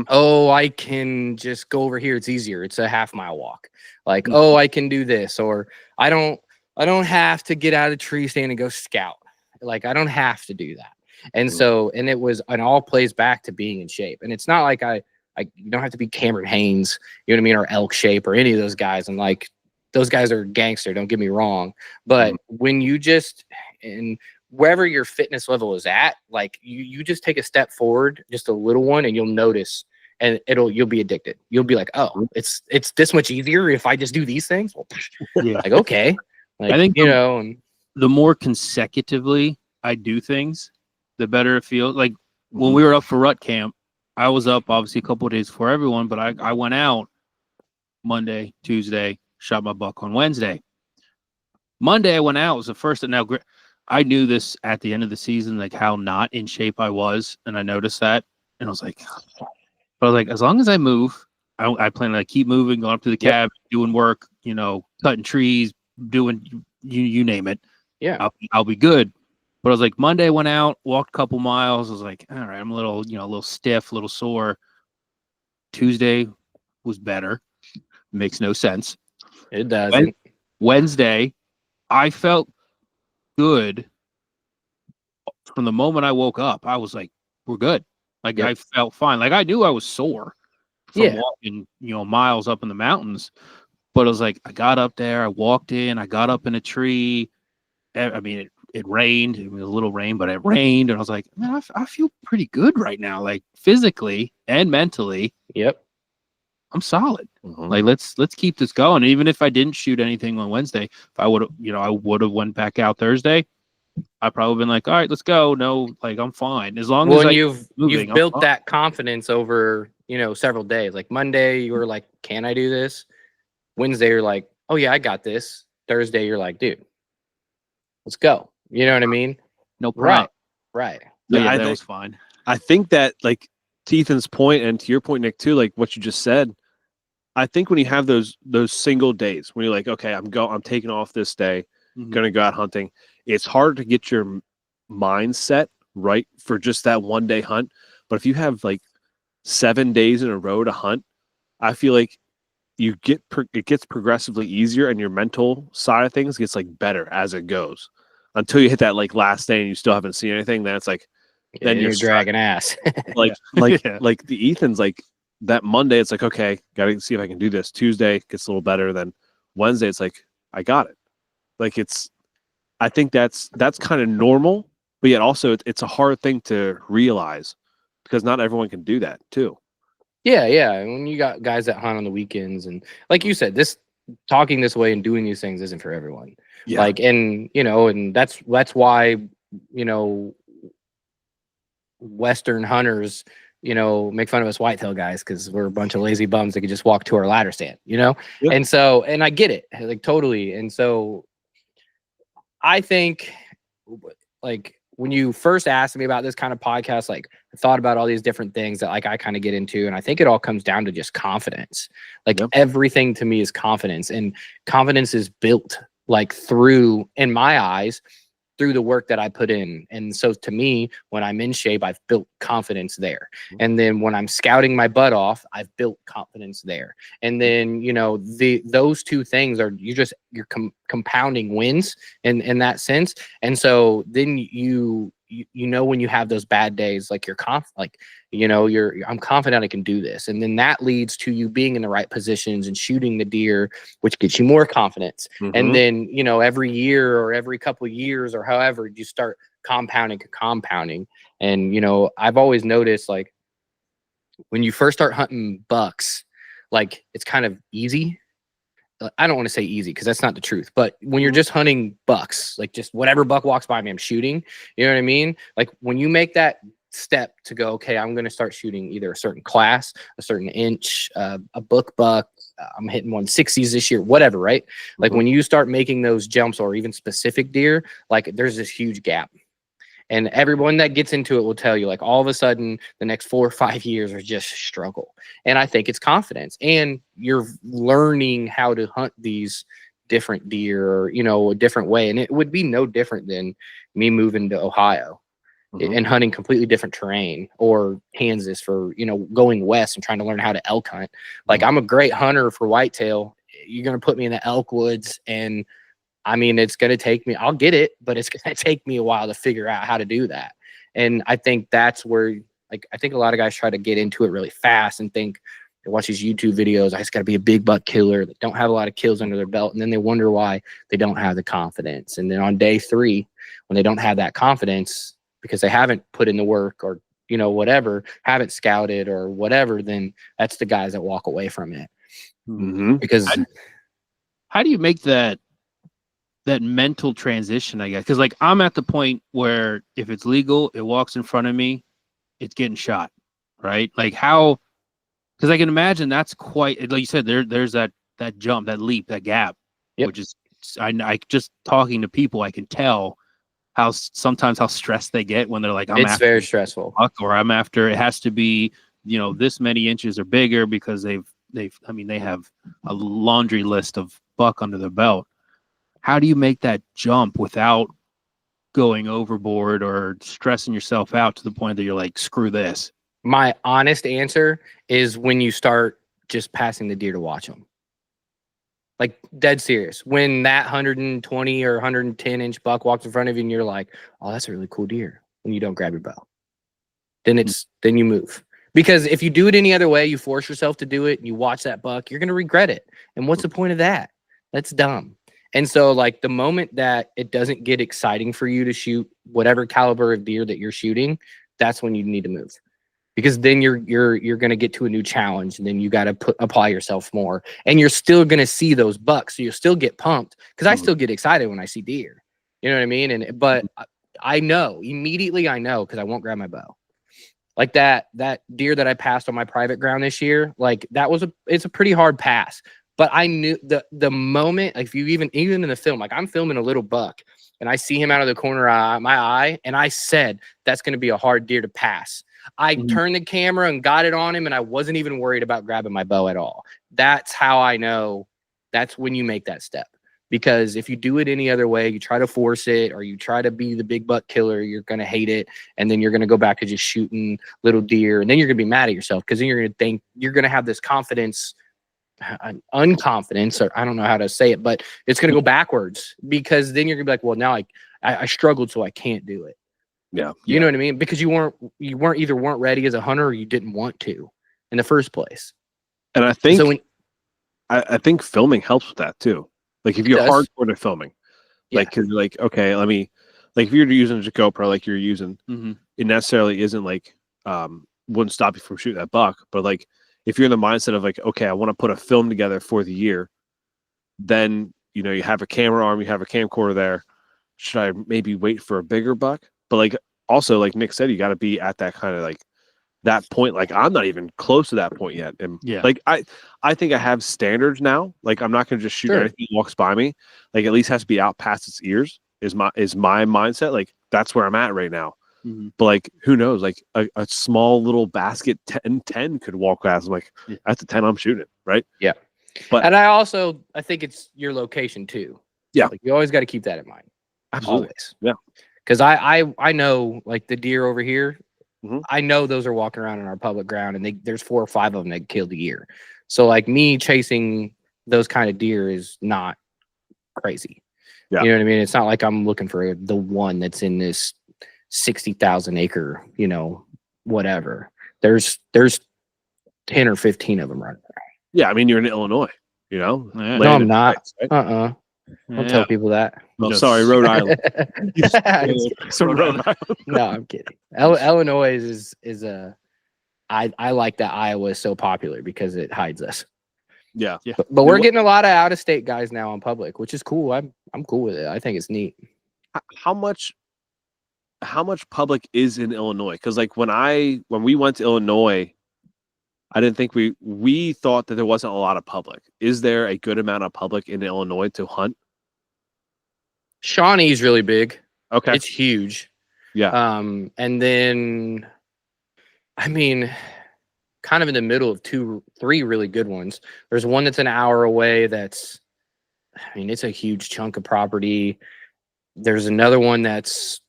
B: Oh, I can just go over here. It's easier. It's a half-mile walk. Like, oh, I can do this. Or I don't have to get out of the tree stand and go scout. Like, I don't have to do that. And so, and it all plays back to being in shape. And it's not like you don't have to be Cameron Haynes, you know what I mean, or Elk Shape or any of those guys. And like, those guys are gangster, don't get me wrong. But when you and wherever your fitness level is at, like you just take a step forward, just a little one, and you'll notice, and you'll be addicted. You'll be like, oh, it's this much easier if I just do these things. Well, like, okay. Like,
D: I think
B: and
D: the more consecutively I do things, the better it feels. Like when we were up for rut camp, I was up obviously a couple of days before everyone, but I went out Monday, Tuesday, shot my buck on Wednesday. Monday I went out, was the first. Now I knew this at the end of the season, like how not in shape I was, and I noticed that, and I was like, as long as I move, I plan to like keep moving, going up to the cab, doing work, cutting trees, doing you name it.
B: Yeah,
D: I'll be good. But I was like, Monday I went out, walked a couple miles. I was like, all right, I'm a little stiff, a little sore. Tuesday was better. Makes no sense.
B: It doesn't.
D: Wednesday, I felt good from the moment I woke up. I was like, we're good. Like, I felt fine. Like, I knew I was sore from walking, miles up in the mountains. But I was like, I got up there, I walked in, I got up in a tree. I mean, it rained. It was a little rain, but it rained. And I was like, man, I feel pretty good right now, like physically and mentally.
B: Yep.
D: I'm solid. Like, let's keep this going. Even if I didn't shoot anything on Wednesday, if I would have went back out Thursday, I probably been like, all right, let's go. No, like, I'm fine. As long as
B: you've built that confidence over, several days. Like Monday, you were like, can I do this? Wednesday, you're like, oh yeah, I got this. Thursday, you're like, dude, let's go. You know what I mean?
D: No problem.
B: Right.
D: Yeah, that was fine.
A: I think that, like, to Ethan's point and to your point, Nick, too, like what you just said, I think when you have those single days when you're like, okay, I'm taking off this day, going to go out hunting, it's hard to get your mindset right for just that one day hunt. But if you have like 7 days in a row to hunt, I feel like it gets progressively easier, and your mental side of things gets like better as it goes until you hit that like last day and you still haven't seen anything. Then it's like, then
B: you're dragging ass.
A: like the Ethan's like that Monday. It's like, okay, got to see if I can do this. Tuesday gets a little better. Then Wednesday, it's like, I got it. Like I think that's kind of normal, but yet also it's a hard thing to realize because not everyone can do that too.
B: Yeah. When you got guys that hunt on the weekends, and like you said, talking this way and doing these things isn't for everyone.
A: Yeah.
B: Like, and and that's why, Western hunters, make fun of us whitetail guys because we're a bunch of lazy bums that could just walk to our ladder stand,
A: Yeah.
B: And so, and I get it, like, totally. And so I think, like, when you first asked me about this kind of podcast, like, I thought about all these different things that like I kind of get into, and I think it all comes down to just confidence. Like, everything to me is confidence, and confidence is built like through, in my eyes, through the work that I put in. And so to me, when I'm in shape, I've built confidence there. And then when I'm scouting my butt off, I've built confidence there. And then, those two things are, you're compounding wins in that sense. And so then when you have those bad days, like, I'm confident I can do this. And then that leads to you being in the right positions and shooting the deer, which gets you more confidence. And then, every year or every couple of years or however, you start compounding. And, I've always noticed, like, when you first start hunting bucks, like, it's kind of easy. I don't want to say easy because that's not the truth, but when you're just hunting bucks, like, just whatever buck walks by me, I'm shooting. You know what I mean? Like, when you make that step to go, okay, I'm going to start shooting either a certain class, a certain inch, a book buck, I'm hitting 160s this year, whatever, right? Like, when you start making those jumps, or even specific deer, like, there's this huge gap. And everyone that gets into it will tell you, like, all of a sudden, the next 4 or 5 years are just struggle. And I think it's confidence. And you're learning how to hunt these different deer, or, a different way. And it would be no different than me moving to Ohio and hunting completely different terrain, or Kansas for, going west and trying to learn how to elk hunt. Like, I'm a great hunter for whitetail. You're going to put me in the elk woods, and I mean, it's going to take me, I'll get it, but it's going to take me a while to figure out how to do that. And I think that's where, like, I think a lot of guys try to get into it really fast and think they watch these YouTube videos. I just got to be a big buck killer. They don't have a lot of kills under their belt. And then they wonder why they don't have the confidence. And then on day 3, when they don't have that confidence because they haven't put in the work or, you know, whatever, haven't scouted or whatever, then that's the guys that walk away from it.
A: Mm-hmm.
B: Because
D: how do you make that mental transition, I guess? Because like I'm at the point where if it's legal, it walks in front of me, it's getting shot, right? Like how? Because I can imagine that's quite, like you said, there's that jump, that leap, that gap, which is I just talking to people, I can tell sometimes how stressed they get when they're like,
B: it's very stressful,
D: or I'm after, it has to be, you know, this many inches or bigger because they have a laundry list of buck under their belt. How do you make that jump without going overboard or stressing yourself out to the point that you're like, screw this?
B: My honest answer is when you start just passing the deer to watch them. Like, dead serious. When that 120 or 110 inch buck walks in front of you and you're like, oh, that's a really cool deer, when you don't grab your bow, then you move. Because if you do it any other way, you force yourself to do it and you watch that buck, you're going to regret it. And what's the point of that? That's dumb. And so, like, the moment that it doesn't get exciting for you to shoot whatever caliber of deer that you're shooting, that's when you need to move. Because then you're going to get to a new challenge, and then you got to apply yourself more, and you're still going to see those bucks. So you'll still get pumped, because I still get excited when I see deer. You know what I mean? But I know immediately, because I won't grab my bow. Like that deer that I passed on my private ground this year, like it's a pretty hard pass. But I knew the moment, like, if you even in the film, like I'm filming a little buck and I see him out of the corner of my eye, and I said, that's going to be a hard deer to pass. I turned the camera and got it on him, and I wasn't even worried about grabbing my bow at all. That's how I know that's when you make that step. Because if you do it any other way, you try to force it, or you try to be the big buck killer, you're going to hate it. And then you're going to go back to just shooting little deer. And then you're going to be mad at yourself, because then you're going to think you're going to have this confidence, unconfidence, or I don't know how to say it, but it's going to go backwards, because then you're going to be like, well, now I struggled, so I can't do it.
A: Yeah.
B: You know what I mean? Because you weren't ready as a hunter, or you didn't want to in the first place.
A: And I think I think filming helps with that too. Like if you're hardcore to filming, like, cause you're like, okay, let me, like if you're using a GoPro, like you're using, it necessarily isn't like, wouldn't stop you from shooting that buck. But like, if you're in the mindset of like, okay, I want to put a film together for the year, then, you know, you have a camera arm, you have a camcorder there. Should I maybe wait for a bigger buck? But like, also, like Nick said, you got to be at that kind of like that point. Like I'm not even close to that point yet. And like, I think I have standards now. Like I'm not going to just shoot anything that walks by me. Like at least has to be out past its ears is my mindset. Like that's where I'm at right now. But like, who knows? Like a small little basket 10 could walk past. I'm like, that's a 10 I'm shooting, right? Yeah.
B: And I think it's your location too.
A: Yeah.
B: Like you always got to keep that in mind.
A: Absolutely.
B: Always.
A: Yeah.
B: Because I know, like the deer over here, I know those are walking around in our public ground, and there's 4 or 5 of them that killed a year. So like me chasing those kind of deer is not crazy. Yeah. You know what I mean? It's not like I'm looking for the one that's in this 60,000 acre, you know, whatever. There's 10 or 15 of them running around.
A: Yeah, I mean, you're in Illinois, you know?
B: No, I'm not. Right? Don't tell people that.
A: Oh, sorry, Rhode Island.
B: No, I'm kidding. Illinois is I like that Iowa is so popular because it hides us.
A: Yeah.
B: But we're getting a lot of out of state guys now on public, which is cool. I'm cool with it. I think it's neat.
A: How much public is in Illinois? Because like when we went to Illinois, I didn't think we thought that there wasn't a lot of public. Is there a good amount of public in Illinois to hunt?
B: Shawnee's really big.
A: Okay.
B: It's huge.
A: Yeah.
B: And then, I mean, kind of in the middle of 2-3 really good ones. There's one that's an hour away. It's a huge chunk of property. There's another one that's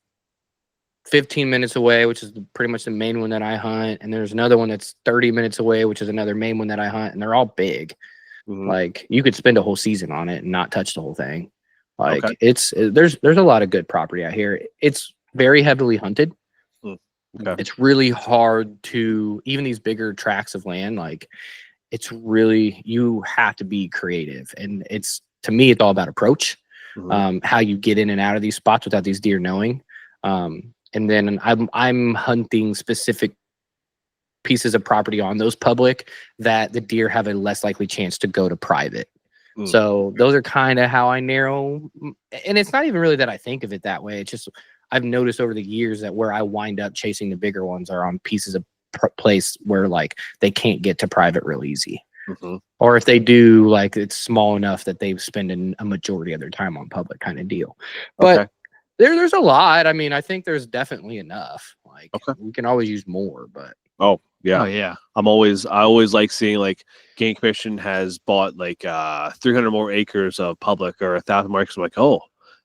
B: 15 minutes away, which is pretty much the main one that I hunt. And there's another one that's 30 minutes away, which is another main one that I hunt. And they're all big. Like you could spend a whole season on it and not touch the whole thing. Like
A: Okay.
B: there's a lot of good property out here. It's very heavily hunted.
A: Okay.
B: It's really hard to, even these bigger tracts of land, like it's really, you have to be creative. And it's, to me, it's all about approach, how you get in and out of these spots without these deer knowing. And then I'm hunting specific pieces of property on those public that the deer have a less likely chance to go to private. So those are kind of how I narrow. And it's not even really that I think of it that way. It's just, I've noticed over the years that where I wind up chasing the bigger ones are on pieces of place where like they can't get to private real easy. Or if they do, like it's small enough that they spend a majority of their time on public kind of deal. But there's a lot. I mean, I think there's definitely enough. Like we can always use more, but
A: oh yeah. I always like seeing like Game Commission has bought like 300 more acres of public or 1,000 more acres. I'm like, oh,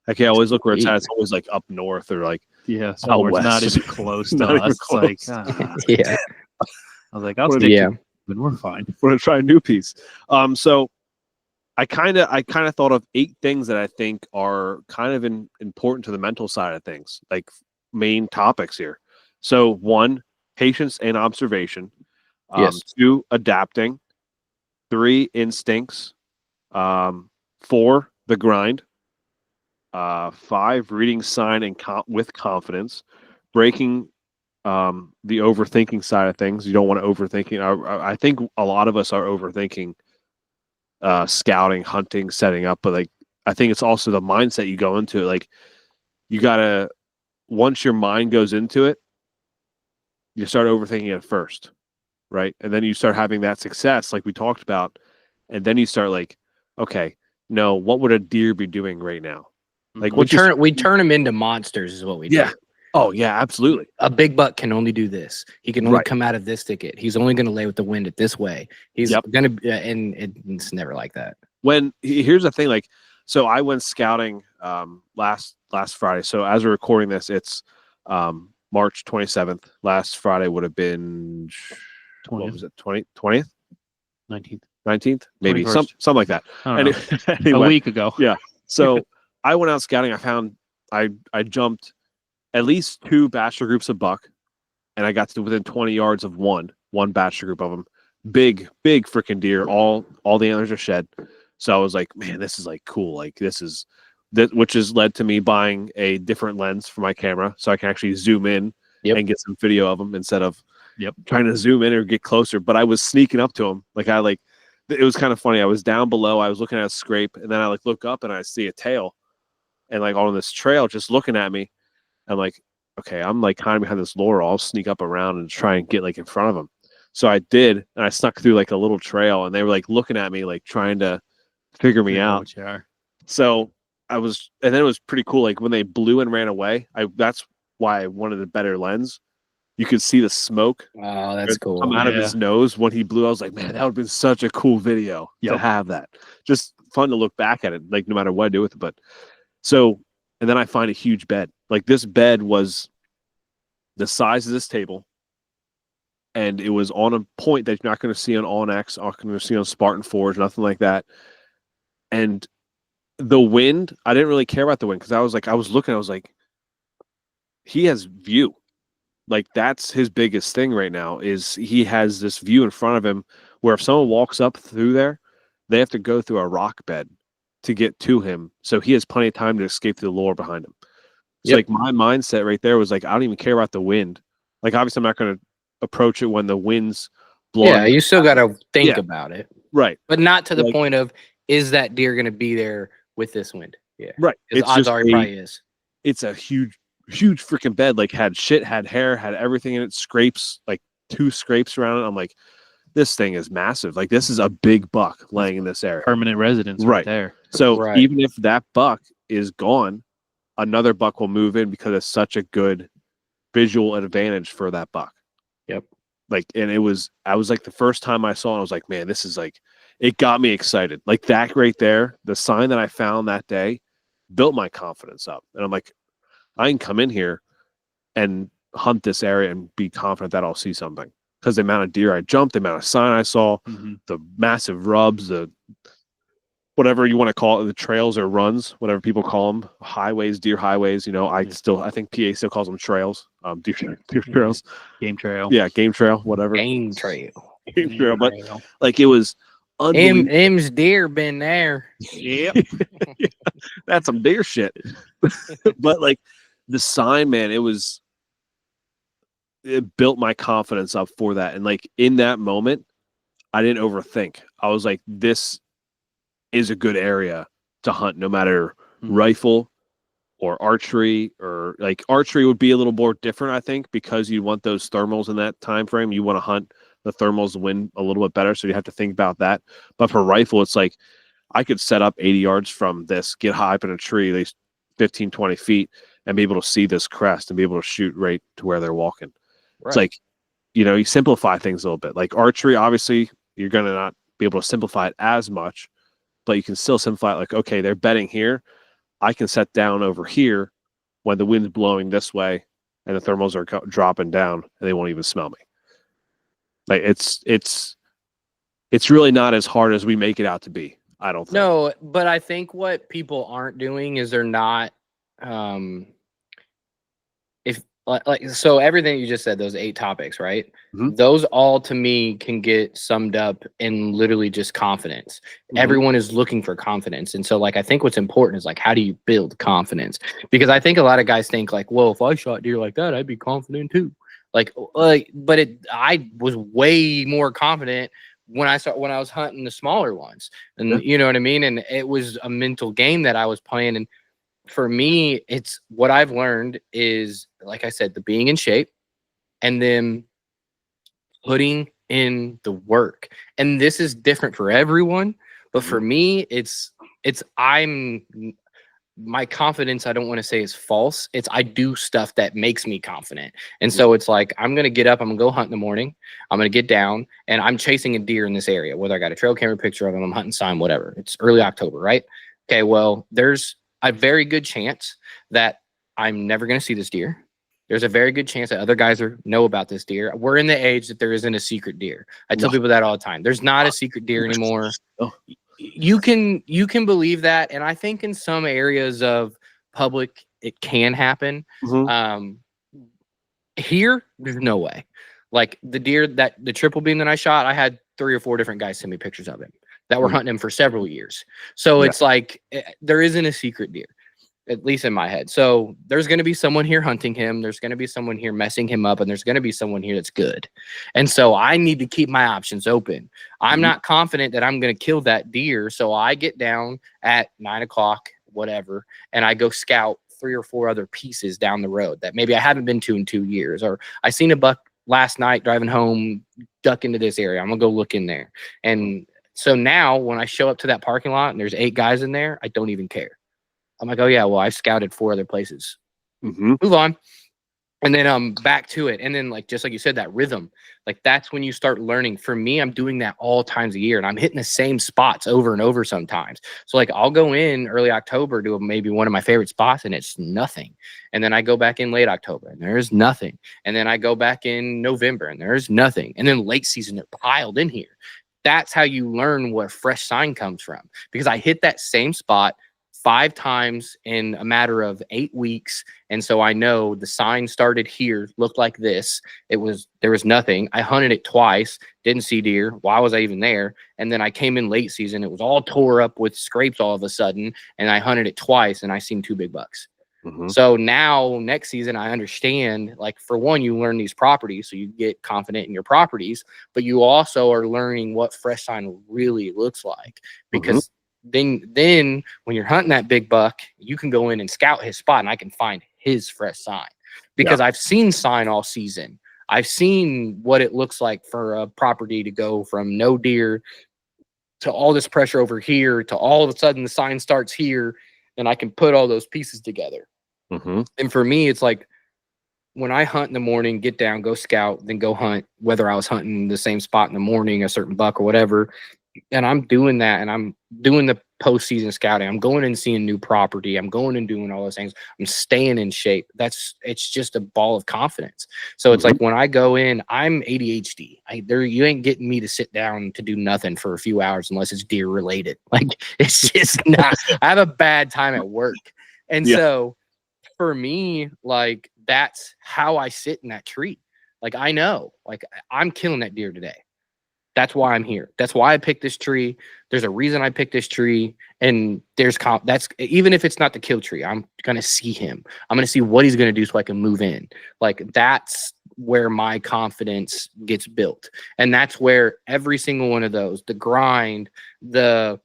A: okay, I always look where it's at. It's always like up north or like
D: so it's not even close to
A: Not even
D: us.
A: close.
D: Like
B: yeah.
D: I was like, I'll stick
B: Yeah.
D: but we're fine.
A: We're gonna try a new piece. So I kind of thought of 8 things that I think are kind of important to the mental side of things, like main topics here. So 1, patience and observation. 2, adapting. 3, instincts. 4, the grind. 5, reading sign and with confidence. Breaking the overthinking side of things. You don't want to overthink it. I think a lot of us are overthinking scouting, hunting, setting up, but like I think it's also the mindset you go into it. Like you gotta, once your mind goes into it, you start overthinking it first, right? And then you start having that success, like we talked about, and then you start like, okay, no, what would a deer be doing right now? Like
B: we turn them into monsters is what we do.
A: Oh yeah, absolutely.
B: A big buck can only do this. He can only come out of this thicket. He's only going to lay with the wind at this way. He's going to, and it's never like that.
A: Here's the thing, like, so I went scouting last Friday. So as we're recording this, it's March 27th. Last Friday would have been
D: 20th.
A: What was it? 20th?
D: 19th,
A: maybe
D: 21st.
A: something like that.
D: Anyway, a week ago.
A: Yeah. So I went out scouting. I found I jumped at least 2 bachelor groups of buck, and I got to within 20 yards of one bachelor group of them. Big freaking deer. All the antlers are shed. So I was like, man, this is like cool. Like this is that, which has led to me buying a different lens for my camera, so I can actually zoom in and get some video of them instead of trying to zoom in or get closer. But I was sneaking up to them. It was kind of funny. I was down below. I was looking at a scrape, and then I like look up and I see a tail, and like on this trail, just looking at me. I'm like, okay, I'm like kind of behind this laurel. I'll sneak up around and try and get like in front of them. So I did, and I snuck through like a little trail, and they were like looking at me, like trying to figure me out. So I was, and then it was pretty cool. Like when they blew and ran away, that's why I wanted a better lens. You could see the smoke.
B: Oh, that's cool.
A: Come out of his nose when he blew. I was like, man, that would have been such a cool video to have that. Just fun to look back at it, like no matter what I do with it. But so, and then I find a huge bed. Like this bed was the size of this table, and it was on a point that you're not going to see on Onyx, not going to see on Spartan Forge, nothing like that. And the wind, I didn't really care about the wind because I was looking, I was like, he has view. Like that's his biggest thing right now is he has this view in front of him where if someone walks up through there, they have to go through a rock bed to get to him. So he has plenty of time to escape through the laurel behind him. So like my mindset right there was like, I don't even care about the wind. Like obviously I'm not going to approach it when the wind's blowing.
B: Yeah, you still got to think about it.
A: Right.
B: But not to the point of, is that deer going to be there with this wind? Yeah.
A: Right.
B: It's odds are he probably is.
A: It's a huge freaking bed. Like had shit, had hair, had everything in it. Scrapes, like 2 scrapes around it. I'm like, this thing is massive. Like this is a big buck laying in this area.
D: Permanent residence right there.
A: So even if that buck is gone, another buck will move in because it's such a good visual advantage for that buck.
B: Yep.
A: Like, and I was like the first time I saw it, I was like, man, this is like, it got me excited. Like that right there, the sign that I found that day built my confidence up. And I'm like, I can come in here and hunt this area and be confident that I'll see something. Because the amount of deer I jumped, the amount of sign I saw, the massive rubs, whatever you want to call it, the trails or runs, whatever people call them, highways, deer highways. You know, I think PA still calls them trails, deer trails,
D: Game trail.
A: yeah, game trail, whatever,
B: Game trail.
A: game trail. But like, it was unbelievable.
B: M's deer been there.
D: Yep.
A: That's some deer shit. But like the sign, man, it built my confidence up for that. And like in that moment, I didn't overthink. I was like, this is a good area to hunt, no matter rifle or archery, or like archery would be a little more different, I think, because you want those thermals in that time frame. You want to hunt the thermals to win a little bit better. So you have to think about that. But for rifle, it's like I could set up 80 yards from this, get high up in a tree, at least 15, 20 feet, and be able to see this crest and be able to shoot right to where they're walking. Right. It's like, you know, you simplify things a little bit. Like archery, obviously, you're going to not be able to simplify it as much, but you can still simplify it. Like, okay, they're bedding here. I can set down over here when the wind's blowing this way and the thermals are dropping down and they won't even smell me. Like it's really not as hard as we make it out to be. I don't think.
B: No, but I think what people aren't doing is they're not, so everything you just said, those 8 topics, right? Mm-hmm. Those all to me can get summed up in literally just confidence. Mm-hmm. Everyone is looking for confidence. And so like, I think what's important is like, how do you build confidence? Because I think a lot of guys think like, well, if I shot deer like that, I'd be confident too. But I was way more confident when I was hunting the smaller ones, and you know what I mean? And it was a mental game that I was playing. And for me, it's what I've learned is, like I said, the being in shape and then putting in the work. And this is different for everyone, but for me, my confidence, I don't want to say is false. I do stuff that makes me confident. And so it's like, I'm going to get up, I'm going to go hunt in the morning. I'm going to get down and I'm chasing a deer in this area, whether I got a trail camera picture of him, I'm hunting sign, whatever. It's early October, right? Okay. Well, there's a very good chance that I'm never going to see this deer. There's a very good chance that other guys know about this deer. We're in the age that there isn't a secret deer. I tell people that all the time. There's not a secret deer anymore. You can believe that. And I think in some areas of public, it can happen. Mm-hmm. Here, there's no way. Like the deer the triple beam that I shot, I had 3 or 4 different guys send me pictures of him that were hunting him for several years. So it's like, there isn't a secret deer, at least in my head. So there's going to be someone here hunting him. There's going to be someone here messing him up, and there's going to be someone here that's good. And so I need to keep my options open. I'm not confident that I'm going to kill that deer. So I get down at 9 o'clock, whatever, and I go scout 3 or 4 other pieces down the road that maybe I haven't been to in 2 years, or I seen a buck last night driving home, duck into this area. I'm going to go look in there. And so now when I show up to that parking lot and there's 8 guys in there, I don't even care. I'm like, oh yeah, well, I've scouted 4 other places. Mm-hmm. Move on. And then back to it. And then like, just like you said, that rhythm, like that's when you start learning. For me, I'm doing that all times a year and I'm hitting the same spots over and over sometimes. So like I'll go in early October to maybe one of my favorite spots and it's nothing. And then I go back in late October and there's nothing. And then I go back in November and there's nothing. And then late season, they're piled in here. That's how you learn where fresh sign comes from, because I hit that same spot 5 times in a matter of 8 weeks. And so I know the sign started here, looked like this. There was nothing. I hunted it twice, didn't see deer. Why was I even there? And then I came in late season. It was all tore up with scrapes all of a sudden. And I hunted it twice and I seen 2 big bucks. Mm-hmm. So now next season, I understand, like, for one, you learn these properties, so you get confident in your properties, but you also are learning what fresh sign really looks like, because then when you're hunting that big buck, you can go in and scout his spot and I can find his fresh sign, because I've seen sign all season. I've seen what it looks like for a property to go from no deer to all this pressure over here to all of a sudden the sign starts here, and I can put all those pieces together. Mm-hmm. And for me, it's like when I hunt in the morning, get down, go scout, then go hunt, whether I was hunting the same spot in the morning, a certain buck or whatever. And I'm doing that, and I'm doing the postseason scouting. I'm going and seeing new property. I'm going and doing all those things. I'm staying in shape. It's just a ball of confidence. So it's like when I go in, I'm ADHD. You ain't getting me to sit down to do nothing for a few hours unless it's deer related. Like it's just not. I have a bad time at work, and so for me, like that's how I sit in that tree. Like I know, like I'm killing that deer today. That's why I'm here. That's why I picked this tree. There's a reason I picked this tree. And that's even if it's not the kill tree, I'm going to see him. I'm going to see what he's going to do so I can move in. Like that's where my confidence gets built. And that's where every single one of those, the grind, the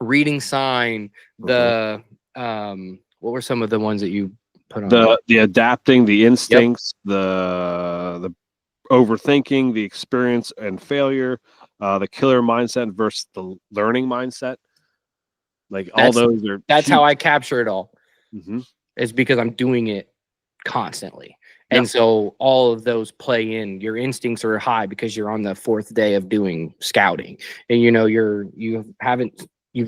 B: reading sign, the, what were some of the ones that you put on?
A: The adapting, the instincts, the overthinking, the experience and failure, the killer mindset versus the learning mindset. Like all those are.
B: That's how I capture it all.
A: Mm-hmm.
B: It's because I'm doing it constantly. And so all of those play in. Your instincts are high because you're on the 4th day of doing scouting. And you've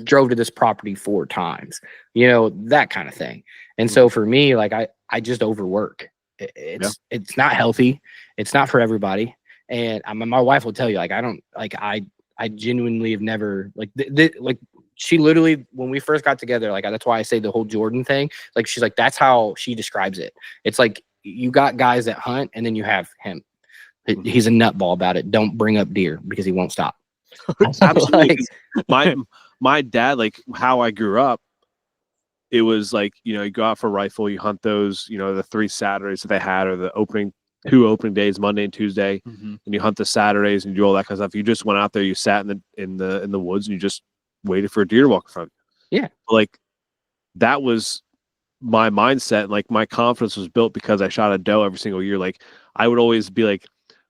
B: drove to this property 4 times, that kind of thing. And so for me, like I just overwork. It's not healthy. It's not for everybody. And my wife will tell you, like, I genuinely have never like she literally, when we first got together, like that's why I say the whole Jordan thing. Like she's like, that's how she describes it. It's like you got guys that hunt, and then you have him. He's a nutball about it. Don't bring up deer because he won't stop.
A: Absolutely. My dad, like how I grew up, it was like, you go out for rifle, you hunt those, the 3 Saturdays that they had, or the 2 opening days, Monday and Tuesday, and you hunt the Saturdays and you do all that kind of stuff. You just went out there, you sat in the woods, and you just waited for a deer to walk in front of you. Yeah. Like that was my mindset. Like my confidence was built because I shot a doe every single year. Like I would always be like,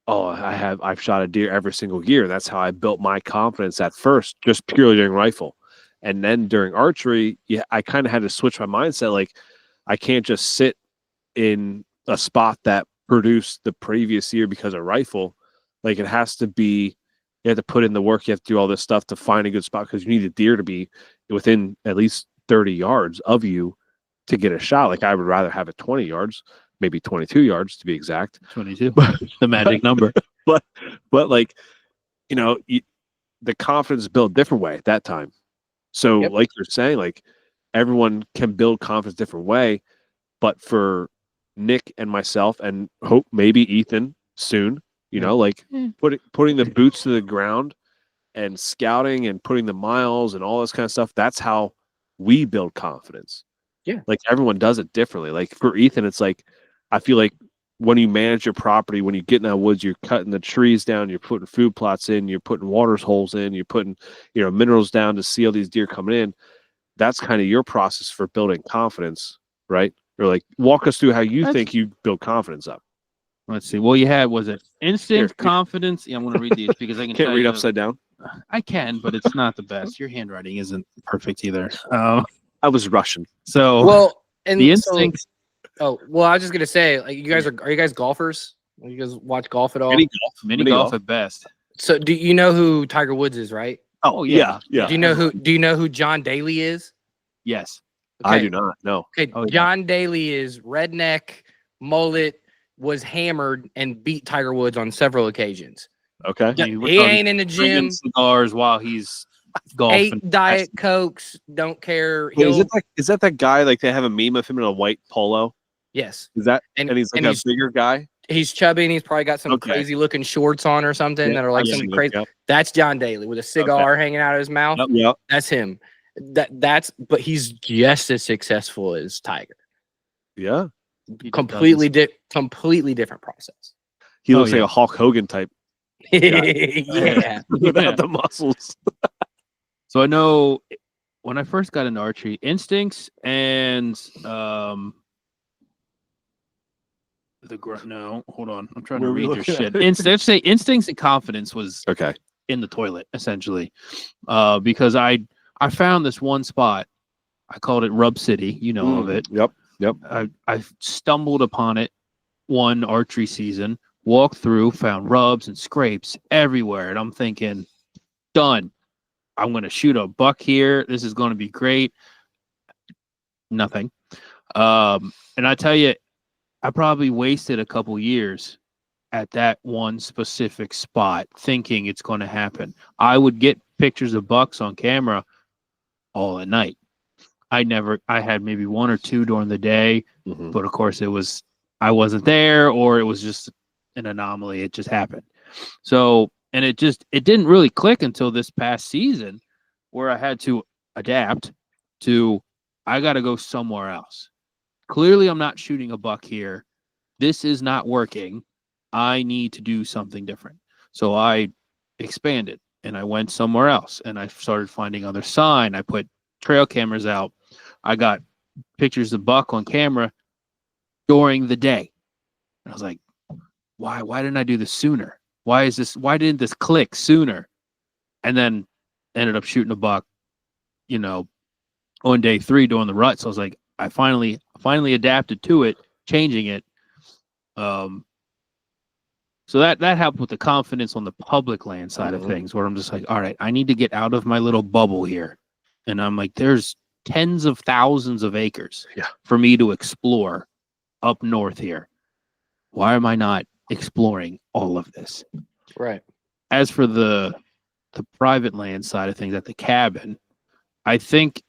A: oh, I've shot a deer every single year. That's how I built my confidence at first, just purely during rifle. And then during archery, I kind of had to switch my mindset. Like I can't just sit in a spot that produced the previous year because of rifle. Like it has to be, you have to put in the work. You have to do all this stuff to find a good spot because you need a deer to be within at least 30 yards of you to get a shot. Like I would rather have it 20 yards, maybe 22 yards to be exact.
D: 22, the magic number.
A: But like, the confidence is built a different way at that time. So like you're saying, like everyone can build confidence a different way. But for Nick and myself, and hope maybe Ethan soon, putting the boots to the ground and scouting and putting the miles and all this kind of stuff, that's how we build confidence. Yeah. Like everyone does it differently. Like for Ethan, it's like, I feel like when you manage your property, when you get in that woods, you're cutting the trees down, you're putting food plots in, you're putting water holes in, you're putting, minerals down to see all these deer coming in. That's kind of your process for building confidence, right? Or like walk us through how you think you build confidence up.
D: Let's see. Well, you had, was it instinct, confidence? Yeah, I'm going to read these because I
A: can't read upside down.
D: I can, but it's not the best. Your handwriting isn't perfect either.
A: I was Russian.
D: So the instincts.
B: I was just gonna say, like, you guys are you guys golfers? You guys watch golf at all?
D: Mini golf at best.
B: So do you know who Tiger Woods is, right?
A: Oh yeah.
B: Do you know who John Daly is?
D: Yes.
A: Okay. I do not. No.
B: Okay. John Daly is redneck, mullet, was hammered and beat Tiger Woods on several occasions.
A: Okay.
B: He ain't in the gym.
D: Cigars while he's golfing.
B: 8 Diet Cokes. Don't care.
A: Wait, is that guy, like they have a meme of him in a white polo?
B: Yes.
A: Is that and he's like a bigger guy?
B: He's chubby and he's probably got some crazy looking shorts on or something that are like some crazy. Yep. That's John Daly with a cigar hanging out of his mouth.
A: Yep.
B: That's him. But he's just as successful as Tiger.
A: Yeah.
B: Completely different process.
A: He looks like a Hulk Hogan type.
B: Yeah.
A: Without the muscles.
D: So I know when I first got into archery, instincts and no, hold on. I'm trying to read your shit. Instincts and confidence was in the toilet, essentially. Because I found this one spot. I called it Rub City, of it.
A: Yep.
D: I stumbled upon it one archery season, walked through, found rubs and scrapes everywhere. And I'm thinking, done. I'm going to shoot a buck here. This is going to be great. Nothing. And I tell you, I probably wasted a couple years at that one specific spot thinking it's going to happen. I would get pictures of bucks on camera all at night. I had maybe one or two during the day, but of course I wasn't there, or it was just an anomaly. It just happened. So, and it didn't really click until this past season where I had to adapt to, I got to go somewhere else. Clearly I'm not shooting a buck here. This is not working. I need to do something different. So I expanded and I went somewhere else and I started finding other sign. I put trail cameras out. I got pictures of buck on camera during the day. And I was like, why didn't I do this sooner? Why didn't this click sooner? And then ended up shooting a buck, on day 3 during the rut. So I was like, I finally adapted to it, changing it. So that helped with the confidence on the public land side of things, where I'm just like, all right, I need to get out of my little bubble here. And I'm like, there's tens of thousands of acres for me to explore up north here. Why am I not exploring all of this?
B: Right.
D: As for the private land side of things at the cabin, I think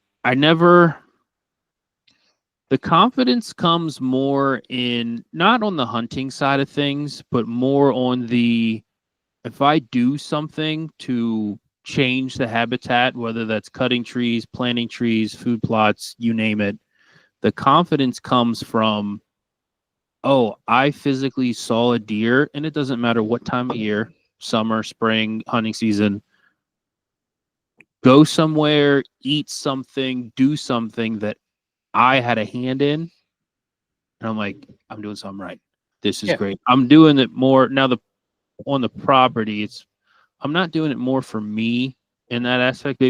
D: the confidence comes more in, not on the hunting side of things, but more on if I do something to change the habitat, whether that's cutting trees, planting trees, food plots, you name it, the confidence comes from, I physically saw a deer, and it doesn't matter what time of year, summer, spring, hunting season, go somewhere, eat something, do something that I had a hand in, and I'm like, I'm doing something right. This is great. I'm doing it more now. On the property, I'm not doing it more for me in that aspect.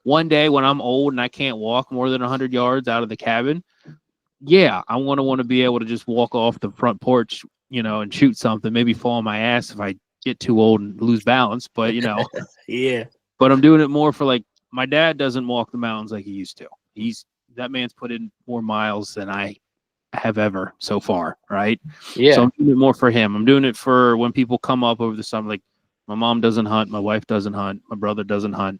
D: One day when I'm old and I can't walk more than 100 yards out of the cabin, I want to be able to just walk off the front porch, and shoot something. Maybe fall on my ass if I get too old and lose balance. But But I'm doing it more for, like, my dad doesn't walk the mountains like he used to. That man's put in more miles than I have ever so far, right?
B: Yeah.
D: So I'm doing it more for him. I'm doing it for when people come up over the summer. Like, my mom doesn't hunt, my wife doesn't hunt, my brother doesn't hunt.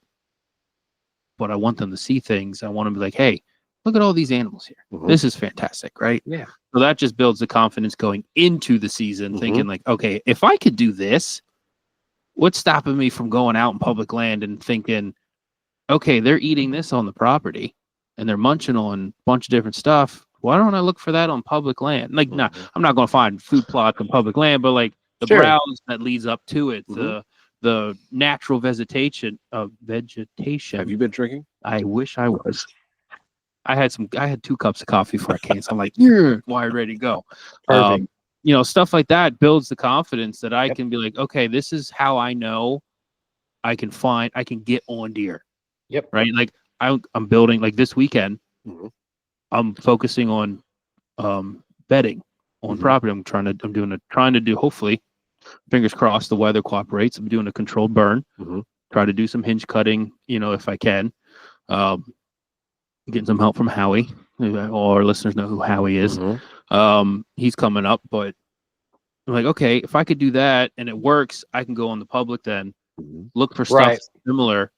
D: But I want them to see things. I want them to be like, hey, look at all these animals here. This is fantastic, right?
B: Yeah.
D: So that just builds the confidence going into the season, thinking like, okay, if I could do this, what's stopping me from going out in public land and thinking, okay, they're eating this on the property and they're munching on a bunch of different stuff. Why don't I look for that on public land? Like, I'm not going to find food plots on public land, but like the browse that leads up to it, the natural vegetation.
A: Have you been drinking?
D: I wish I was. I had 2 cups of coffee before I came, so I'm like, wired, ready to go.
B: Perfect.
D: Stuff like that builds the confidence that I can be like, okay, this is how I know I can get on deer.
B: Yep.
D: Right. Like I'm building, like, this weekend, I'm focusing on bedding on property. I'm trying to do, hopefully, fingers crossed, the weather cooperates. I'm doing a controlled burn, try to do some hinge cutting, if I can. Getting some help from Howie. All our listeners know who Howie is. He's coming up, but I'm like, okay, if I could do that and it works, I can go on the public then, look for stuff similar.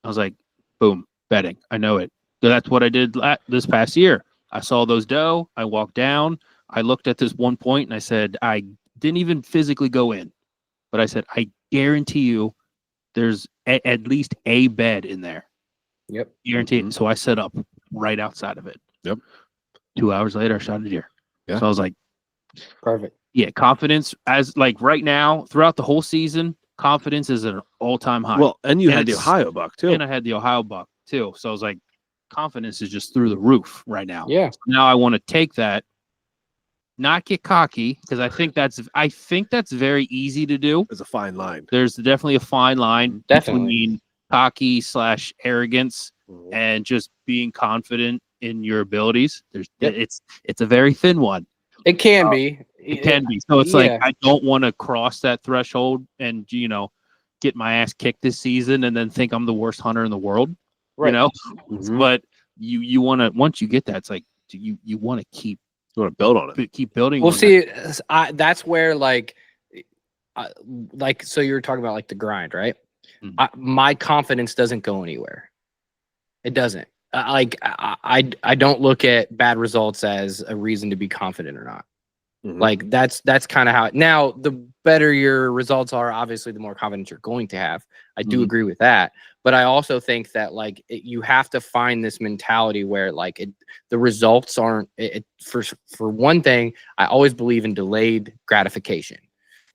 D: I was like, boom, bedding. I know it. So that's what I did this past year. I saw those doe. I walked down. I looked at this one point and I said, I didn't even physically go in, but I said, I guarantee you there's at least a bed in there.
B: Yep.
D: Guaranteed. So I set up right outside of it.
A: Yep.
D: 2 hours later, I shot a deer.
A: Yeah.
D: So I was like,
B: perfect.
D: Yeah, confidence, as like right now, throughout the whole season, confidence is at an all-time high.
A: Well, and you had the Ohio buck too.
D: And I had the Ohio buck too. So I was like, confidence is just through the roof right now.
B: Yeah.
D: So now I want to take that, not get cocky, because I think that's very easy to do.
A: There's a fine line.
D: There's definitely a fine line between cocky / arrogance and just being confident in your abilities. It's a very thin one.
B: It can be.
D: It can be. So it's like, I don't want to cross that threshold and, get my ass kicked this season and then think I'm the worst hunter in the world,
B: Right.
D: you know.
A: Mhm.
D: But you want to, once you get that, it's like you want to keep
A: build on it.
D: keep building.
B: Well,
D: on
B: see, that's where so you were talking about like the grind, right?
D: Mhm.
B: My confidence doesn't go anywhere. It doesn't. I don't look at bad results as a reason to be confident or not.
A: Mhm.
B: Like that's kind of how now the better your results are, obviously the more confidence you're going to have. I do
D: Mhm.
B: agree with that, but I also think that you have to find this mentality where the results aren't for one thing. I always believe in delayed gratification,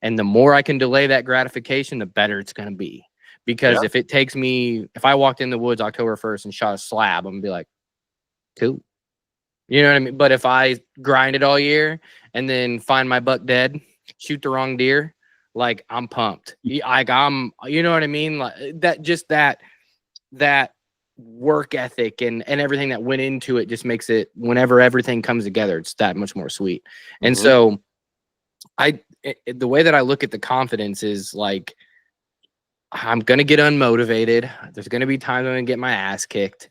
B: and the more I can delay that gratification, the better it's going to be. Because
A: Yeah.
B: if I walked in the woods October 1st and shot a slab, I'm gonna be like, cool. You know what I mean? But if I grind it all year and then find my buck dead, shoot the wrong deer, like I'm pumped. You know what I mean? Like that work ethic and everything that went into it just makes it, whenever everything comes together, it's that much more sweet. And
A: Mhm.
B: so the way that I look at the confidence is like, I'm going to get unmotivated. There's going to be times I'm going to get my ass kicked,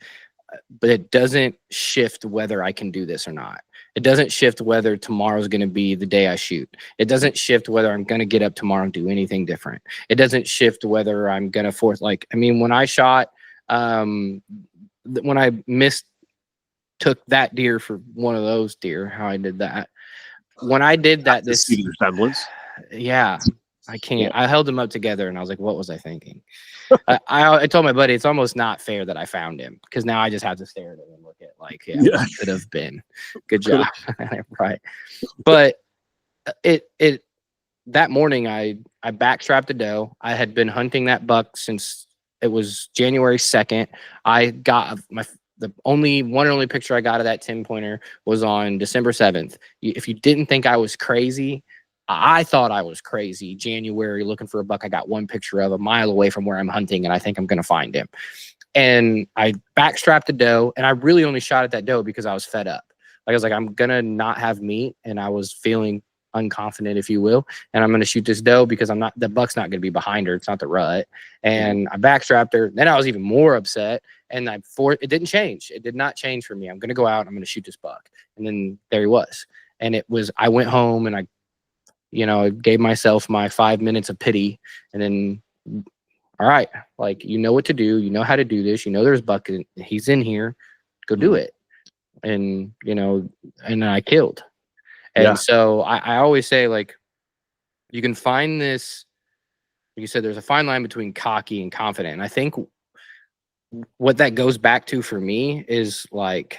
B: but it doesn't shift whether I can do this or not. It doesn't shift whether tomorrow's going to be the day I shoot. It doesn't shift whether I'm going to get up tomorrow and do anything different. It doesn't shift whether I'm going to force, when I shot, when I took that deer for one of those deer, how I did that. When I did that,
A: See the resemblance.
B: yeah, I can't. I held them up together and I was like, what was I thinking? I told my buddy it's almost not fair that I found him, because now I just have to stare at him and look at what could have been. Good job. Right. But that morning I backstrapped a doe. I had been hunting that buck since it was January 2nd. I got the only picture I got of that 10-pointer was on December 7th. If you didn't think I was crazy, I thought I was crazy. January looking for a buck. I got one picture of a mile away from where I'm hunting, and I think I'm going to find him. And I backstrapped the doe, and I really only shot at that doe because I was fed up. Like I was like, I'm going to not have meat, and I was feeling unconfident, if you will, and I'm going to shoot this doe because the buck's not going to be behind her. It's not the rut. And I backstrapped her. Then I was even more upset, and it didn't change. It did not change for me. I'm going to go out. I'm going to shoot this buck. And then there he was. And I went home and I gave myself my 5 minutes of pity, and then, all right, like, you know what to do. You know how to do this. You know, there's buck. He's in here. Go do it. And, and I killed. And so I always say, like, you can find this, like you said, there's a fine line between cocky and confident. And I think what that goes back to for me is like,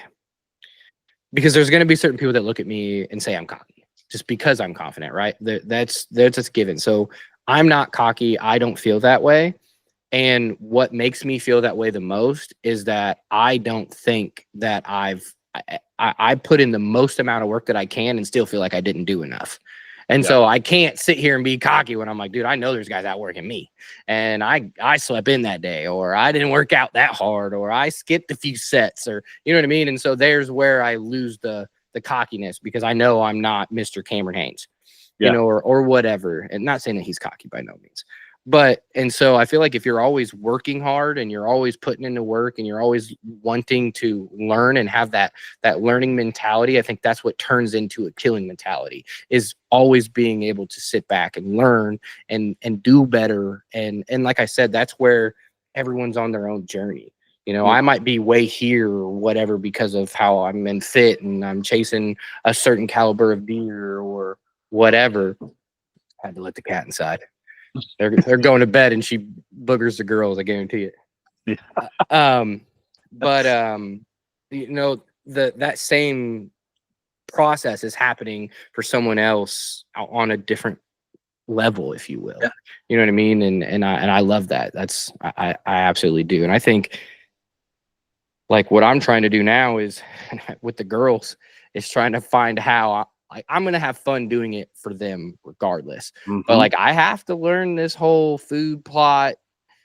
B: because there's going to be certain people that look at me and say I'm cocky just because I'm confident, right? That's given. So I'm not cocky. I don't feel that way. And what makes me feel that way the most is that I don't think that I put in the most amount of work that I can and still feel like I didn't do enough. And so I can't sit here and be cocky when I'm like, dude, I know there's guys outworking me, and I slept in that day, or I didn't work out that hard, or I skipped a few sets, or you know what I mean? And so there's where I lose the cockiness, because I know I'm not Mr. Cameron Haynes, or whatever. And not saying that he's cocky by no means. And so I feel like if you're always working hard and you're always putting into work and you're always wanting to learn and have that learning mentality, I think that's what turns into a killing mentality, is always being able to sit back and learn and do better. And like I said, that's where everyone's on their own journey. I might be way here or whatever because of how I'm in fit and I'm chasing a certain caliber of deer or whatever. Had to let the cat inside. They're going to bed and she boogers the girls, I guarantee it. That same process is happening for someone else on a different level, if you will. You know what I mean? And I love that. I absolutely do. And I think, like, what I'm trying to do now is with the girls is trying to find how I'm going to have fun doing it for them regardless. But like, I have to learn this whole food plot,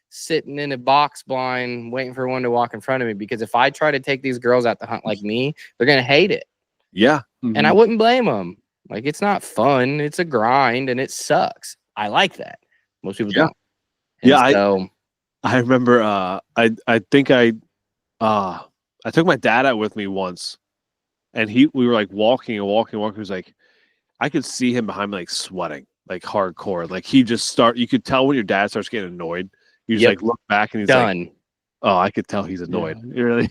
B: sitting in a box blind, waiting for one to walk in front of me, because if I try to take these girls out to hunt like me, they're going to hate it.
A: Yeah.
B: And I wouldn't blame them. Like, it's not fun. It's a grind and it sucks. I like that. Most people don't. And
A: Yeah,
B: so
A: I remember I think I took my dad out with me once, and we were like walking. He was like, I could see him behind me like sweating, like hardcore. Like you could tell when your dad starts getting annoyed. You just
B: Yep.
A: like look back and he's like,
B: done.
A: oh, I could tell he's annoyed.
D: Yeah, really.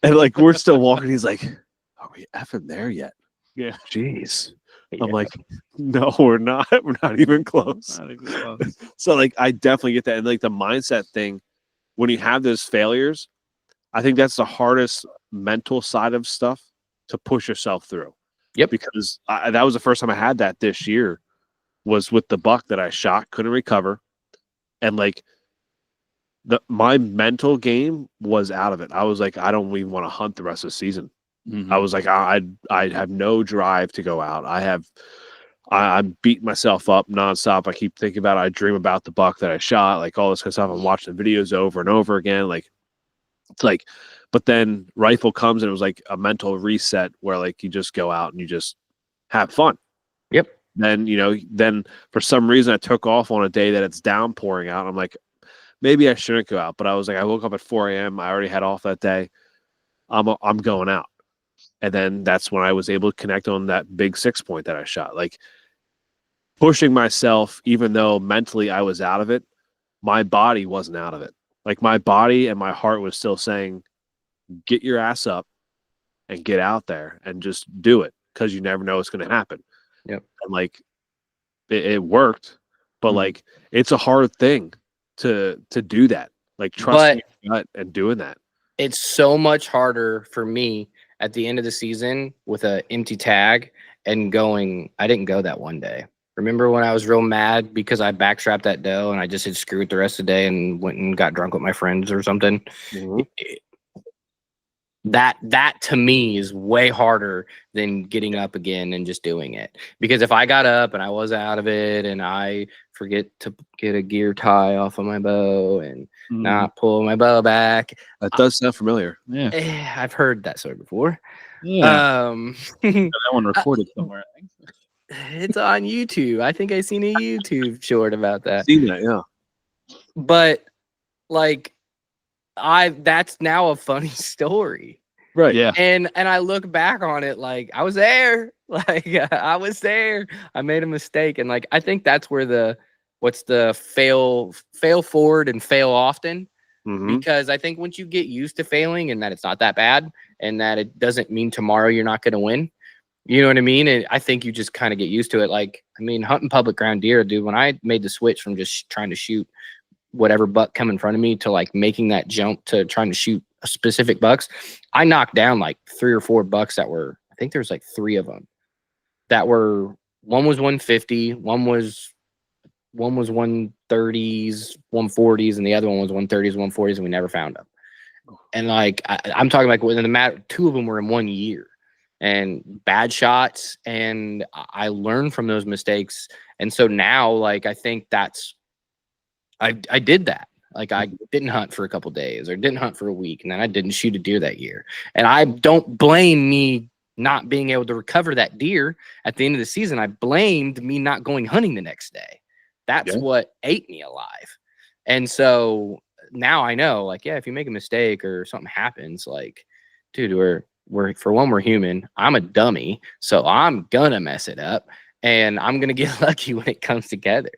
A: And like we're still walking, he's like, are we effing there yet?
D: Yeah.
A: Jeez.
B: Yeah.
A: I'm like, no, we're not. We're not even close.
D: Not even close.
A: So like I definitely get that. And like the mindset thing, when you have those failures, I think that's the hardest mental side of stuff to push yourself through.
B: Yep.
A: Because that was the first time I had that this year, was with the buck that I shot, couldn't recover. And like my mental game was out of it. I was like, I don't even want to hunt the rest of the season.
D: Mhm.
A: I was like, I have no drive to go out. I'm beating myself up nonstop. I keep thinking about it. I dream about the buck that I shot, like all this kind of stuff. I'm watching the videos over and over again. Like it's like, but then rifle comes and it was like a mental reset where like you just go out and you just have fun.
B: Yep.
A: Then for some reason I took off on a day that it's downpouring out. I'm like, maybe I shouldn't go out, but I was like, I woke up at 4 a.m. I already had off that day. I'm going out. And then that's when I was able to connect on that big 6-point that I shot. Like pushing myself, even though mentally I was out of it, my body wasn't out of it. Like my body and my heart was still saying, get your ass up and get out there and just do it, because you never know what's going to happen.
B: Yep.
A: And like it worked, but like it's a hard thing to do that. Like trusting your gut and doing that.
B: It's so much harder for me at the end of the season with an empty tag and going, I didn't go that one day. Remember when I was real mad because I backstrapped that doe and I just said screw it the rest of the day and went and got drunk with my friends or something?
A: Mm-hmm.
B: That to me is way harder than getting up again and just doing it. Because if I got up and I was out of it and I forget to get a gear tie off of my bow and not pull my bow back.
A: That does sound familiar.
D: Yeah.
B: I've heard that story before.
D: Yeah. That one recorded somewhere, I think.
B: It's on YouTube. I think I seen a YouTube short about that.
A: Seen that, yeah.
B: But like that's now a funny story.
A: Right.
D: Yeah.
B: And I look back on it like I was there. Like I was there. I made a mistake. And like I think that's where what's the fail forward and fail often.
A: Mm-hmm.
B: Because I think once you get used to failing and that it's not that bad and that it doesn't mean tomorrow you're not going to win, you know what I mean? And I think you just kind of get used to it. Like, I mean, hunting public ground deer, dude, when I made the switch from just trying to shoot whatever buck come in front of me to like making that jump to trying to shoot specific bucks, I knocked down like 3 or 4 bucks that were, I think there's like 3 of them that were, one was 150, one was 130s, 140s, and the other one was 130s, 140s, and we never found them. And like, I'm talking like within the matter, 2 of them were in 1 year. And bad shots, and I learned from those mistakes. And so now, like, I think I did that. Like, I didn't hunt for a couple days or didn't hunt for a week, and then I didn't shoot a deer that year. And I don't blame me not being able to recover that deer at the end of the season. I blamed me not going hunting the next day. That's what ate me alive. And so now I know, like, yeah, if you make a mistake or something happens, like, dude, we're for one, we're human. I'm a dummy, so I'm gonna mess it up, and I'm gonna get lucky when it comes together.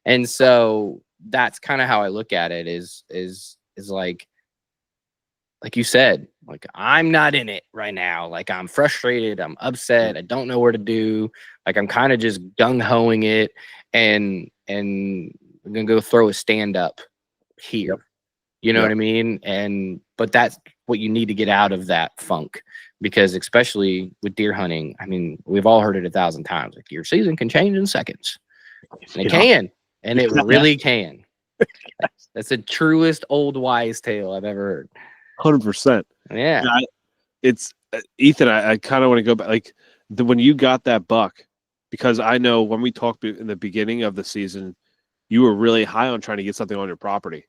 B: And so that's kind of how I look at it. Is like you said, like I'm not in it right now. Like I'm frustrated. I'm upset. I don't know where to do. Like I'm kind of just gung hoing it, and I'm gonna go throw a stand up here. Yep. You know what I mean? But that's what you need to get out of that funk, because especially with deer hunting, I mean, we've all heard it 1,000 times. Like your season can change in seconds. And it can, and it really can. That's the truest old wise tale I've ever heard.
A: 100%.
B: Yeah.
A: It's Ethan, I kind of want to go back. Like when you got that buck, because I know when we talked in the beginning of the season, you were really high on trying to get something on your property.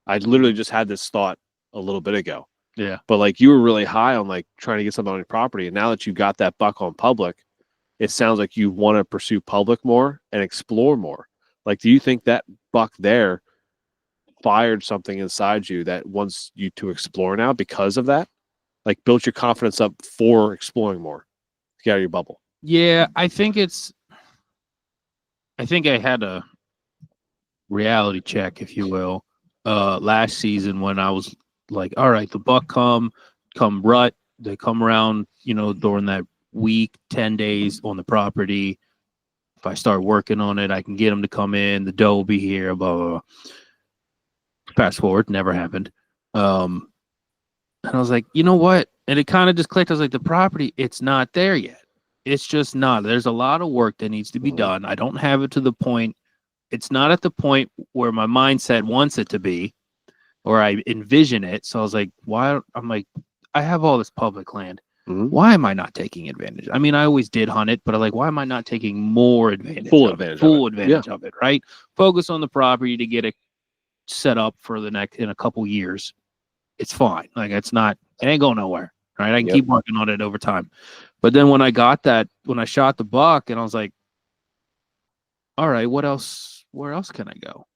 A: I literally just had this thought a little bit ago.
D: Yeah.
A: But like you were really high on like trying to get something on your property. And now that you got that buck on public, it sounds like you want to pursue public more and explore more. Like, do you think that buck there fired something inside you that wants you to explore now because of that? Like built your confidence up for exploring more, get out of your bubble.
D: Yeah, I think I had a reality check, if you will, last season when I was like, all right, the buck come rut, they come around, during that week, 10 days on the property. If I start working on it, I can get them to come in, the doe will be here, blah, blah, blah. Fast forward, never happened. And I was like, you know what? And it kind of just clicked. I was like, the property, it's not there yet. It's just not. There's a lot of work that needs to be done. I don't have it to the point. It's not at the point where my mindset wants it to be, or I envision it. So I was like, why? I'm like, I have all this public land. Why am I not taking advantage? I mean, I always did hunt it, but I'm like, why am I not taking more advantage? Full advantage of it, right? Focus on the property to get it set up for the next in a couple years. It's fine. Like it ain't going nowhere. Right. I can keep working on it over time. But then when I shot the buck and I was like, all right, where else can I go?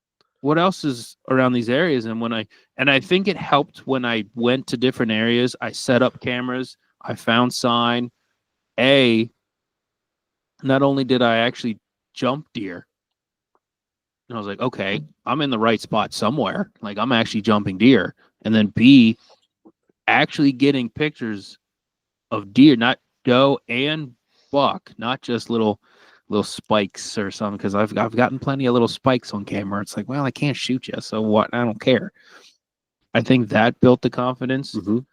D: What else is around these areas? And I think it helped when I went to different areas. I set up cameras. I found sign. Not only did I actually jump deer, and I was like, okay, I'm in the right spot somewhere. Like I'm actually jumping deer. And then B, actually getting pictures of deer, not doe and buck, not just little spikes or something. Because I've gotten plenty of little spikes on camera. It's like, well, I can't shoot you, so what? I don't care. I think that built the confidence, And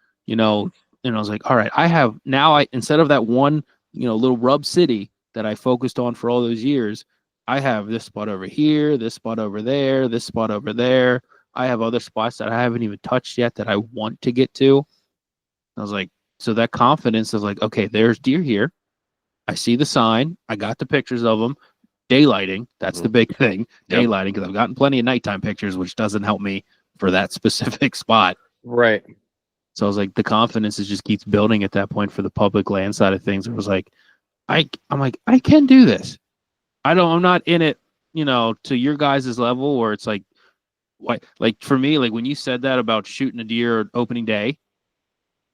D: I was like, all right, instead of that one, little rub city that I focused on for all those years, I have this spot over here, this spot over there, this spot over there. I have other spots that I haven't even touched yet that I want to get to. I was like, so that confidence of like, okay, there's deer here. I see the sign. I got the pictures of them. Daylighting, that's the big thing. Daylighting, because I've gotten plenty of nighttime pictures, which doesn't help me for that specific spot.
B: Right.
D: So I was like, the confidence just keeps building at that point for the public land side of things. It was like, I'm like, I can do this. I'm not in it, to your guys' level where it's like, what, like for me, like when you said that about shooting a deer opening day,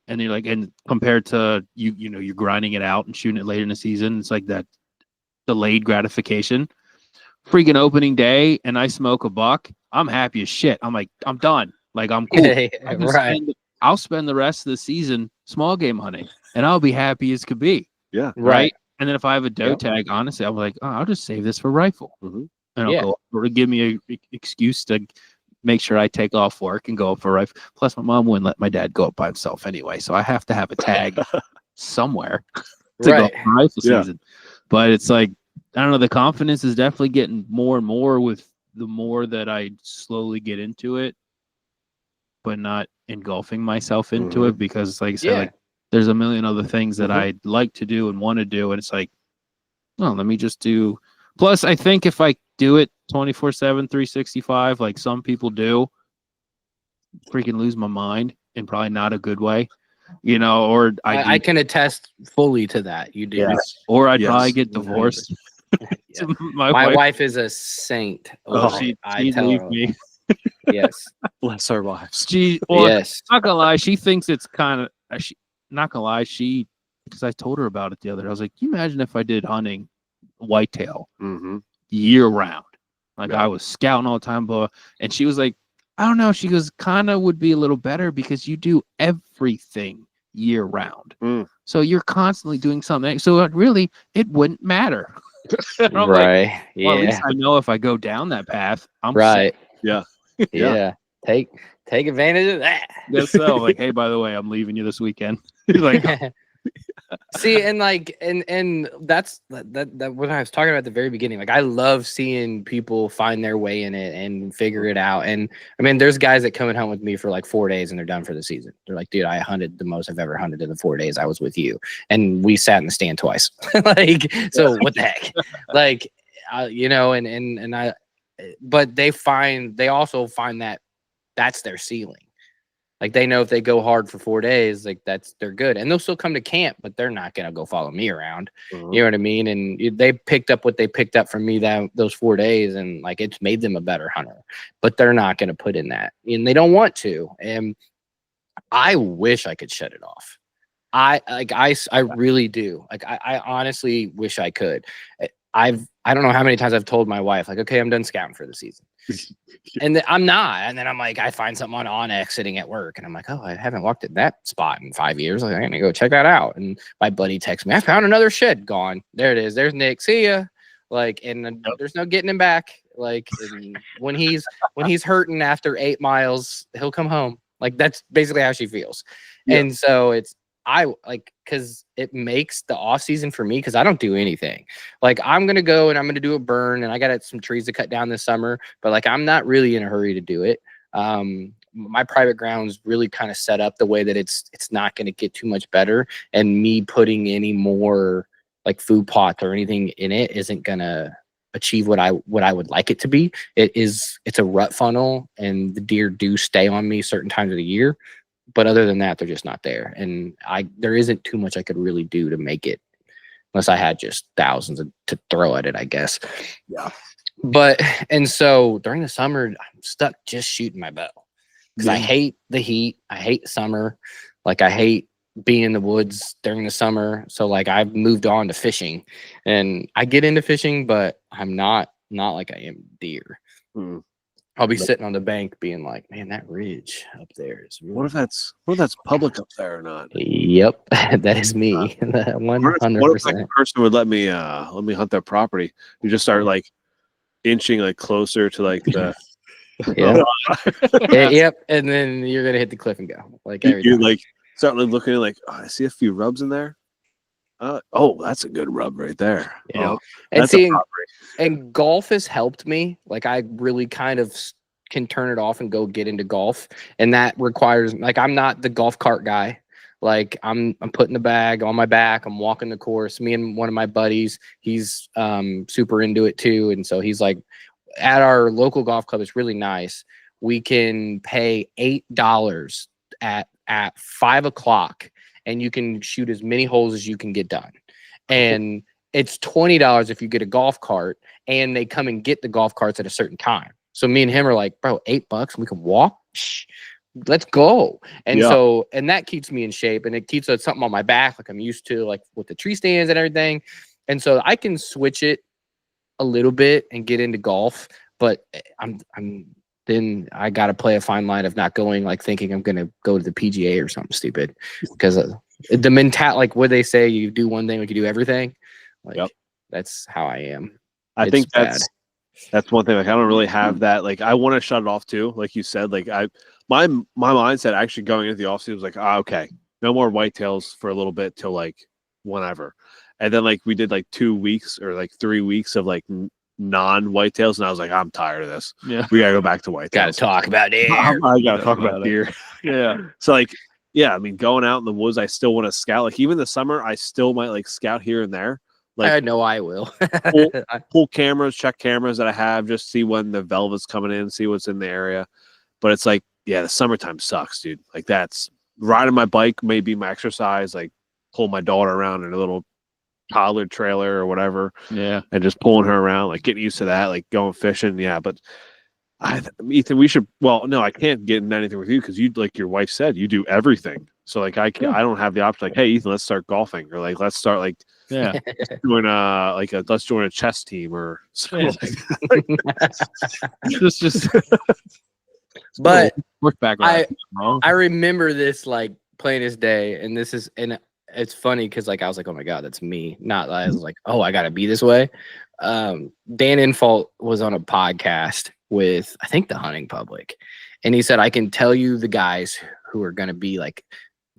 D: and you're like, and compared to you're grinding it out and shooting it later in the season, it's like that delayed gratification. Freaking opening day, and I smoke a buck, I'm happy as shit. I'm like, I'm done. Like I'm cool.
B: Right.
D: I'll spend the rest of the season small game hunting, and I'll be happy as could be.
A: Yeah.
D: Right. And then if I have a doe tag, honestly, I'm like, oh, I'll just save this for rifle. And I'll go or give me a excuse to make sure I take off work and go up for rifle. Plus, my mom wouldn't let my dad go up by himself anyway, so I have to have a tag somewhere to go for rifle season. But it's like, I don't know, the confidence is definitely getting more and more with the more that I slowly get into it, but not engulfing myself into it, because like I said, like there's a million other things that I'd like to do and want to do, and it's like, oh, let me just do. Plus, I think if I do it 24/7, 365, like some people do, freaking lose my mind in probably not a good way, or
B: I can attest fully to that. You do.
D: Yes. Or I'd probably get divorced.
B: My wife is a saint.
D: She leave me.
B: Yes.
A: Bless our wives.
D: Not gonna lie, she thinks it's kind of, not gonna lie, because I told her about it the other day. I was like, can you imagine if I did hunting whitetail year round? Like I was scouting all the time, and she was like, I don't know. She goes, kind of would be a little better because you do everything year round. So you're constantly doing something. So it wouldn't matter.
B: Right.
D: Like, well, at least I know if I go down that path, I'm
B: right.
A: Yeah.
B: Yeah. Take advantage of that.
D: Yes. So like, hey, by the way, I'm leaving you this weekend. Like,
B: see, and like, and that's that what I was talking about at the very beginning. Like, I love seeing people find their way in it and figure it out. And I mean, there's guys that come and hunt with me for like 4 days and they're done for the season. They're like, dude, I hunted the most I've ever hunted in the 4 days I was with you, and we sat in the stand twice. Like, so what the heck? Like, and I, but they also find that that's their ceiling. Like they know if they go hard for 4 days, like they're good, and they'll still come to camp, but they're not gonna go follow me around.
A: Mhm.
B: You know what I mean? And they picked up what they picked up from me those 4 days, and like it's made them a better hunter. But they're not gonna put in that, and they don't want to. And I wish I could shut it off. I really do. Like I honestly wish I could. I don't know how many times I've told my wife, like, okay, I'm done scouting for the season. And I'm not. And then I'm like, I find something on Onyx sitting at work, and I'm like, oh, I haven't walked at that spot in 5 years. Like, I'm gonna go check that out. And my buddy texts me, I found another shed gone. There it is. There's Nick. See ya. Like, and there's no getting him back. Like, when he's hurting after 8 miles, he'll come home. Like, that's basically how she feels. Yeah. And so because it makes the off season for me, because I don't do anything. Like, I'm gonna go and I'm gonna do a burn, and I got some trees to cut down this summer, but like I'm not really in a hurry to do it. My private ground's really kind of set up the way that it's not gonna get too much better, and me putting any more like food plots or anything in it isn't gonna achieve what I would like it to be. It's a rut funnel, and the deer do stay on me certain times of the year. But other than that, they're just not there. And there isn't too much I could really do to make it, unless I had just thousands to throw at it, I guess.
A: Yeah.
B: And so during the summer, I'm stuck just shooting my bow, because I hate the heat. I hate summer. Like, I hate being in the woods during the summer. So like I've moved on to fishing, and I get into fishing, but I'm not like I am deer. I'll be sitting on the bank being like, man, that ridge up there is really...
A: What if that's public up there or not?
B: Yep, that is me. 100%.
A: What if that person would let me hunt their property? You just start like inching like closer to like the
B: yep, and then you're gonna hit the cliff and go. Like
A: you like start looking like, oh, I see a few rubs in there. Oh, that's a good rub right there.
B: Yeah. And seeing, and golf has helped me. Like, I really kind of can turn it off and go get into golf. And that requires, like, I'm not the golf cart guy. Like, I'm putting the bag on my back. I'm walking the course. Me and one of my buddies, he's super into it too. And so he's like, at our local golf club, it's really nice. We can pay $8 at 5 o'clock. And you can shoot as many holes as you can get done. And it's $20 if you get a golf cart, and they come and get the golf carts at a certain time. So me and him are like, bro, $8, we can walk. Shh, let's go. And so, and that keeps me in shape, and it keeps something on my back, like I'm used to, like with the tree stands and everything. And so I can switch it a little bit and get into golf, but then I got to play a fine line of not going, like thinking I'm going to go to the PGA or something stupid, because the mentality, like what they say, you do one thing, like you do everything. Like, that's how I am.
A: I think that's one thing. Like, I don't really have that. Like, I want to shut it off too. Like you said, like my mindset actually going into the offseason was like, okay, no more whitetails for a little bit till like whenever. And then like we did like 2 weeks or like 3 weeks of like non-whitetails, and I was like, I'm tired of this.
D: Yeah,
A: we gotta go back to whitetails.
B: Gotta talk about deer.
A: I gotta talk about deer.
D: Yeah.
A: So like, yeah, I mean, going out in the woods, I still want to scout. Like, even the summer, I still might like scout here and there. Like,
B: I know I will.
A: pull cameras, check cameras that I have, just see when the velvet's coming in, see what's in the area. But it's like, yeah, the summertime sucks, dude. Like, that's riding my bike may be my exercise. Like, pull my daughter around in a little toddler trailer or whatever, and just pulling her around, like getting used to that, like going fishing. But Ethan, we should, well, no, I can't get into anything with you because you, like your wife said, you do everything. So like I don't have the option, like, hey Ethan, let's start golfing, or like let's start like doing let's join a chess team or something like that. just
B: but
D: look back.
B: I remember this like plain as day, and it's funny because like I was like, oh my god, that's me. Not I was like, oh, I gotta be this way. Dan Infault was on a podcast with, I think, the Hunting Public, and he said, I can tell you the guys who are gonna be like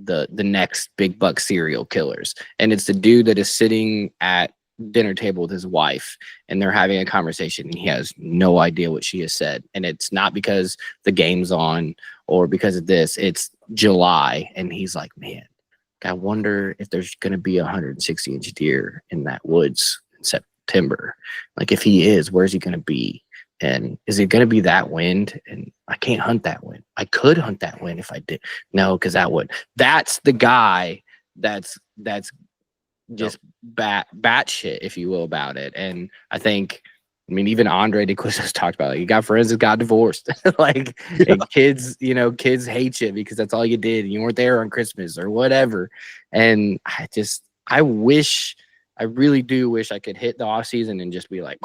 B: the next big buck serial killers, and it's the dude that is sitting at dinner table with his wife, and they're having a conversation, and he has no idea what she has said, and it's not because the game's on or because of this. It's July, and he's like, man, I wonder if there's going to be a 160-inch deer in that woods in September. Like, if he is, where's he going to be? And is it going to be that wind? And I can't hunt that wind. I could hunt that wind if I did. No, because that's the guy that's just bat shit, if you will, about it. And I think, I mean, even Andre de Quizos talked about it. You got friends that got divorced. Like, and kids, kids hate you because that's all you did. You weren't there on Christmas or whatever. And I really do wish I could hit the off season and just be like,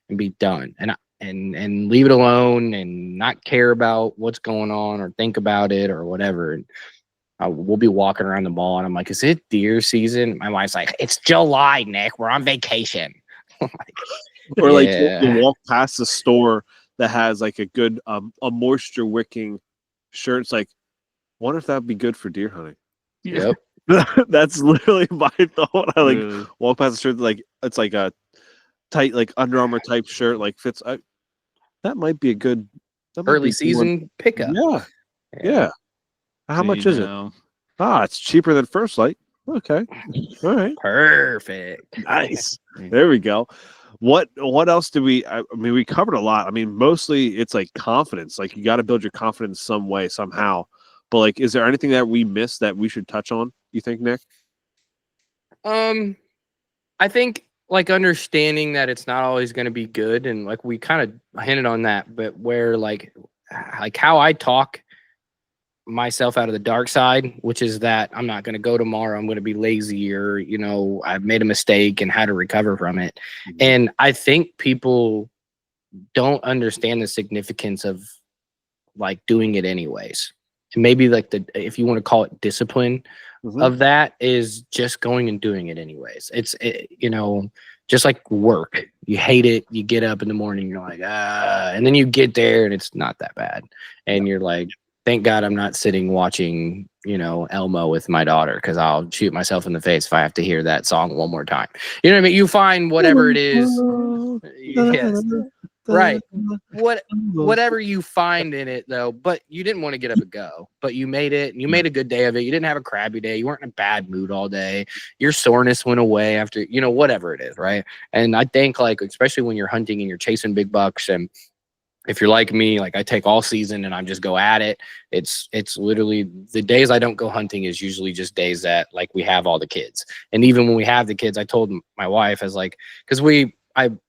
B: and be done. And leave it alone and not care about what's going on or think about it or whatever. And we'll be walking around the mall and I'm like, is it deer season? My wife's like, it's July, Nick. We're on vacation.
A: Or like you walk past the store that has like a good a moisture wicking shirt. It's like, wonder if that'd be good for deer hunting.
B: Yep.
A: That's literally my thought. I like walk past the shirt like it's like a tight like Under Armour type shirt, like fits. That might be a good
B: early season pickup.
A: Yeah. How much is it? It's cheaper than First Light. Okay. All right.
B: Perfect.
A: Nice. There we go. What else did we? I mean, we covered a lot. I mean, mostly it's like confidence. Like you got to build your confidence some way, somehow. But like, is there anything that we missed that we should touch on? You think, Nick?
B: I think like understanding that it's not always going to be good, and like we kind of hinted on that, but where like how I talk myself out of the dark side, which is that I'm not going to go tomorrow. I'm going to be lazy, or I've made a mistake and how to recover from it. Mm-hmm. And I think people don't understand the significance of like doing it anyways. And maybe like if you want to call it discipline of that is just going and doing it anyways. It's just like work. You hate it. You get up in the morning, you're like, and then you get there and it's not that bad. And you're like, thank God I'm not sitting watching, Elmo with my daughter, because I'll shoot myself in the face if I have to hear that song one more time. You know what I mean? You find whatever it is. Yes. Right. Whatever you find in it, though, but you didn't want to get up and go, but you made it, and you made a good day of it. You didn't have a crabby day. You weren't in a bad mood all day. Your soreness went away after, whatever it is, right? And I think, like, especially when you're hunting and you're chasing big bucks, and if you're like me, like I take all season and I just go at it. It's literally the days I don't go hunting is usually just days that like we have all the kids. And even when we have the kids, I told my wife, as like, because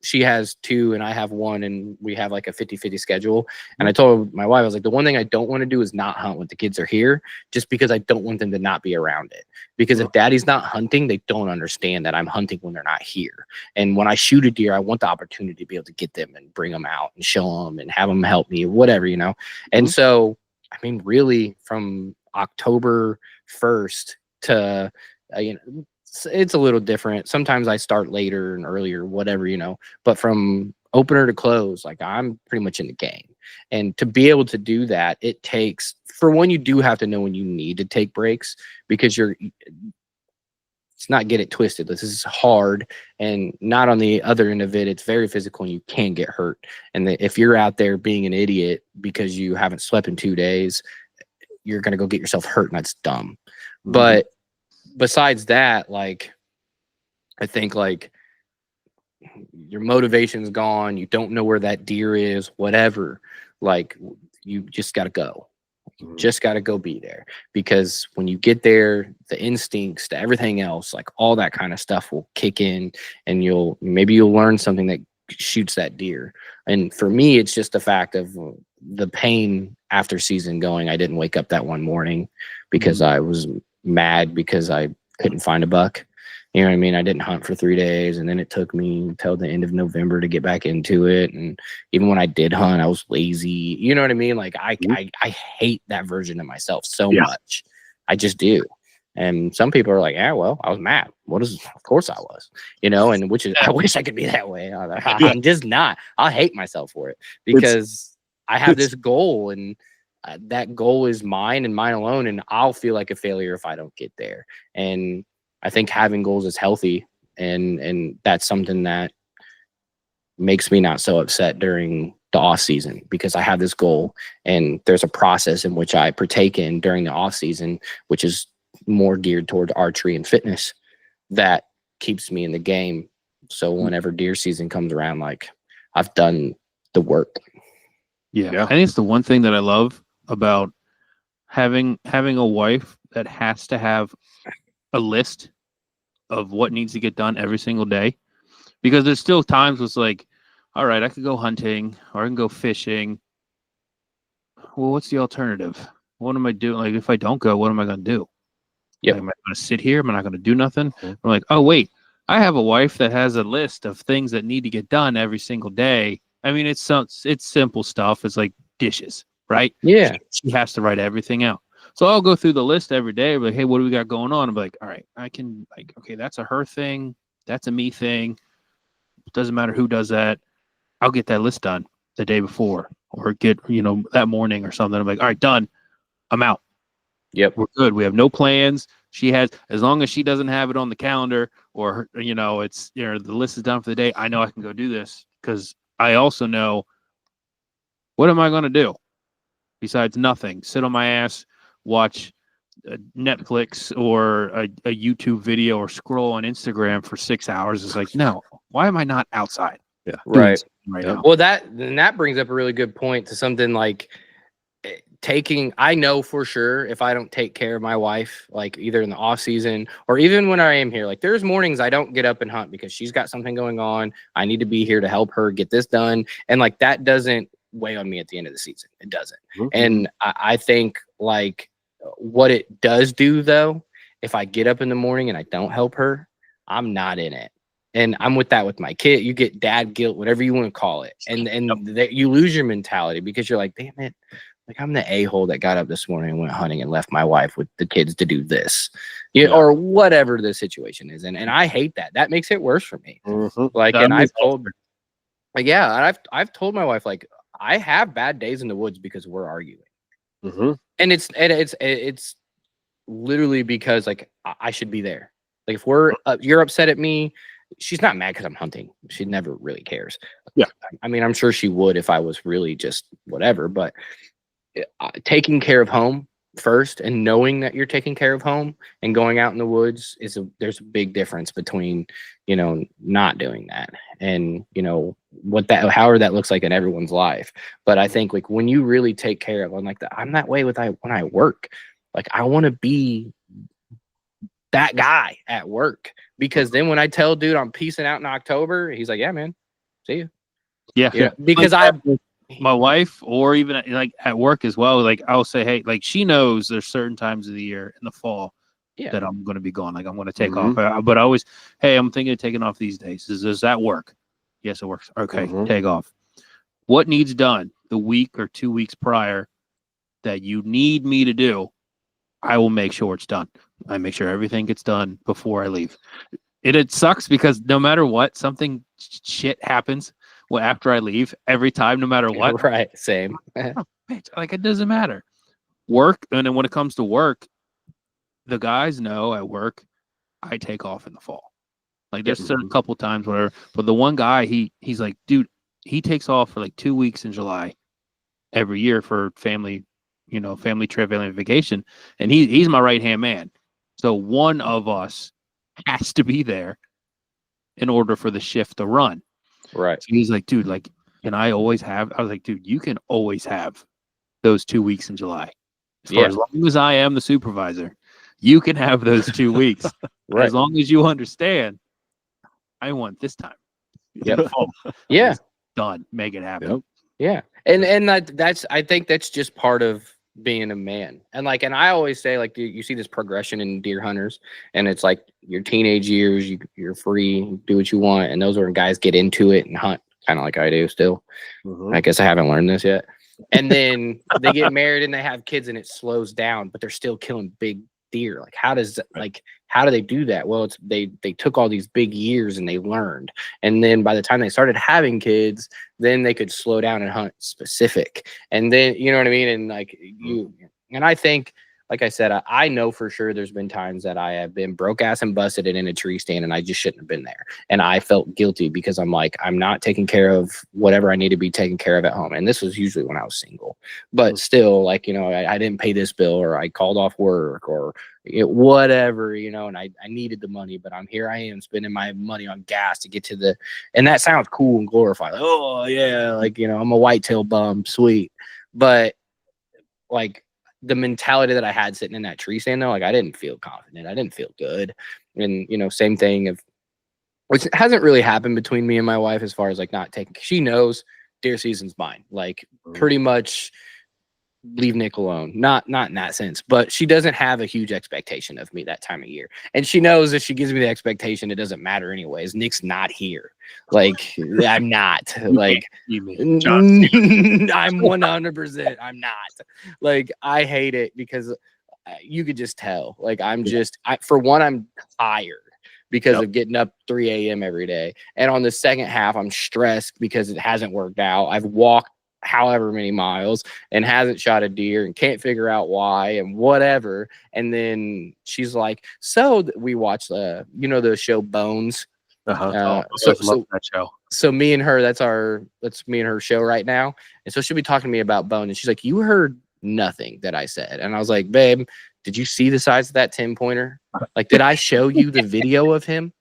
B: she has 2 and I have 1, and we have like a 50-50 schedule. And I told my wife, I was like, the one thing I don't want to do is not hunt when the kids are here, just because I don't want them to not be around it. Because if daddy's not hunting, they don't understand that I'm hunting when they're not here. And when I shoot a deer, I want the opportunity to be able to get them and bring them out and show them and have them help me, whatever, And so, I mean, really from October 1st to, it's a little different. Sometimes I start later and earlier, whatever, but from opener to close, like I'm pretty much in the game. And to be able to do that, it takes, for one, you do have to know when you need to take breaks, because it's not, get it twisted. This is hard, and not on the other end of it. It's very physical and you can get hurt. And if you're out there being an idiot because you haven't slept in 2 days, you're going to go get yourself hurt, and that's dumb. Mm-hmm. But besides that, like, I think like your motivation's gone. You don't know where that deer is, whatever. Like, you just got to go. You just got to go be there, because when you get there, the instincts to everything else, like all that kind of stuff will kick in, and you'll learn something that shoots that deer. And for me, it's just the fact of the pain after season going. I didn't wake up that one morning because I was mad because I couldn't find a buck. You know what I mean? I didn't hunt for 3 days, and then it took me until the end of November to get back into it. And even when I did hunt, I was lazy. You know what I mean? Like I hate that version of myself so much. I just do. And some people are like, yeah, well, I was mad. Of course I was, and which is, I wish I could be that way. I'm just not. I'll hate myself for it, because I have this goal, and that goal is mine and mine alone. And I'll feel like a failure if I don't get there. And I think having goals is healthy, and that's something that makes me not so upset during the off season, because I have this goal, and there's a process in which I partake in during the off season, which is more geared toward archery and fitness, that keeps me in the game. So whenever deer season comes around, like, I've done the work.
D: Yeah. I think it's the one thing that I love about having a wife that has to have a list of what needs to get done every single day, because there's still times it's like, all right, I could go hunting or I can go fishing. Well, what's the alternative? What am I doing? Like, if I don't go, what am I going to do?
B: Yep.
D: Like, am I going to sit here? Am I not going to do nothing? I'm like, oh, wait, I have a wife that has a list of things that need to get done every single day. I mean, it's simple stuff. It's like dishes, right?
B: Yeah.
D: She has to write everything out. So I'll go through the list every day. Like, hey, what do we got going on? I'm like, all right, I can, like, okay, that's a her thing. That's a me thing. It doesn't matter who does that. I'll get that list done the day before or get, that morning or something. I'm like, all right, done. I'm out.
B: Yep.
D: We're good. We have no plans. She has, as long as she doesn't have it on the calendar or, it's, the list is done for the day. I know I can go do this because I also know, what am I going to do besides nothing? Sit on my ass, watch Netflix or a YouTube video or scroll on Instagram for 6 hours. It's like, no, why am I not outside?
A: Yeah.
B: Right.
D: Now?
B: Well, that brings up a really good point to something like I know for sure if I don't take care of my wife, like either in the off season or even when I am here, like there's mornings I don't get up and hunt because she's got something going on. I need to be here to help her get this done. And like, that doesn't weigh on me at the end of the season. It doesn't. Mm-hmm. And I think like what it does do though, if I get up in the morning and I don't help her, I'm not in it. And I'm with that with my kid. You get dad guilt, whatever you want to call it. And you lose your mentality because you're like, damn it. Like, I'm the a-hole that got up this morning and went hunting and left my wife with the kids to do this, or whatever the situation is. And I hate that. That makes it worse for me. Mm-hmm. Like, and I've told my wife, like, I have bad days in the woods because we're arguing. Mm-hmm. And it's literally because like I should be there. Like if you're upset at me, she's not mad because I'm hunting. She never really cares.
A: Yeah.
B: I mean, I'm sure she would if I was really just whatever, but taking care of home first and knowing that you're taking care of home and going out in the woods there's a big difference between, not doing that and, however that looks like in everyone's life. But I think like when you really take care of, I'm that way when I work, like I want to be that guy at work because then when I tell dude I'm peacing out in October, he's like, yeah, man, see you.
D: Yeah.
B: Because
D: my wife or even like at work as well, like I'll say, hey, like she knows there's certain times of the year in the fall that I'm going to be gone. Like I'm going to take off. But I always, hey, I'm thinking of taking off these days. Does that work? Yes, it works. Okay, take off. What needs done the week or 2 weeks prior that you need me to do, I will make sure it's done. I make sure everything gets done before I leave. It sucks because no matter what, something shit happens. Well, after I leave, every time, no matter what.
B: Right, same.
D: Like it doesn't matter. Work, and then when it comes to work, the guys know at work, I take off in the fall. Like there's a couple times where, but the one guy, he's like, dude, he takes off for like 2 weeks in July every year for family trip, family vacation, and he's my right hand man. So one of us has to be there in order for the shift to run.
B: Right.
D: So he's like, dude, like, can I always have? I was like, dude, you can always have those 2 weeks in July. As long as I am the supervisor, you can have those 2 weeks. Right. As long as you understand, I want this time.
B: Yep. Yeah.
D: Done. Make it happen.
B: Yep. Yeah. And I think that's just part of being a man. And I always say, like, you see this progression in deer hunters, and it's like your teenage years, you're free, do what you want. And those are when guys get into it and hunt, kind of like I do still. Mm-hmm. I guess I haven't learned this yet. And then they get married and they have kids and it slows down, but they're still killing big deer. Like, how do they do that? Well, they took all these big years and they learned. And then by the time they started having kids, then they could slow down and hunt specific. And then, you know what I mean? And and I think like I said, I know for sure there's been times that I have been broke ass and busted and in a tree stand and I just shouldn't have been there. And I felt guilty because I'm like, I'm not taking care of whatever I need to be taken care of at home. And this was usually when I was single, but still, like, you know, I didn't pay this bill, or I called off work, or whatever, you know, and I needed the money, but here I am spending my money on gas to get to the, and that sounds cool and glorified. Like, oh yeah, like, you know, I'm a whitetail bum, sweet. But like the mentality that I had sitting in that tree stand though, like I didn't feel confident. I didn't feel good. And, you know, same thing of, which hasn't really happened between me and my wife as far as like not taking, she knows deer season's mine, like pretty much leave Nick alone. Not in that sense, but she doesn't have a huge expectation of me that time of year. And she knows if she gives me the expectation, it doesn't matter anyways. Nick's not here. Like I'm not like I'm 100%. I'm not like, I hate it because you could just tell, like, I'm just, for one, I'm tired because of getting up 3 a.m. every day. And on the second half, I'm stressed because it hasn't worked out. I've walked however many miles and hasn't shot a deer and can't figure out why and whatever. And then she's like, so we watched you know, the show Bones.
D: Love that show.
B: So me and her, that's me and her show right now. And so she'll be talking to me about Bones, and she's like, you heard nothing that I said. And I was like, babe, did you see the size of that 10-pointer? Like, did I show you the video of him?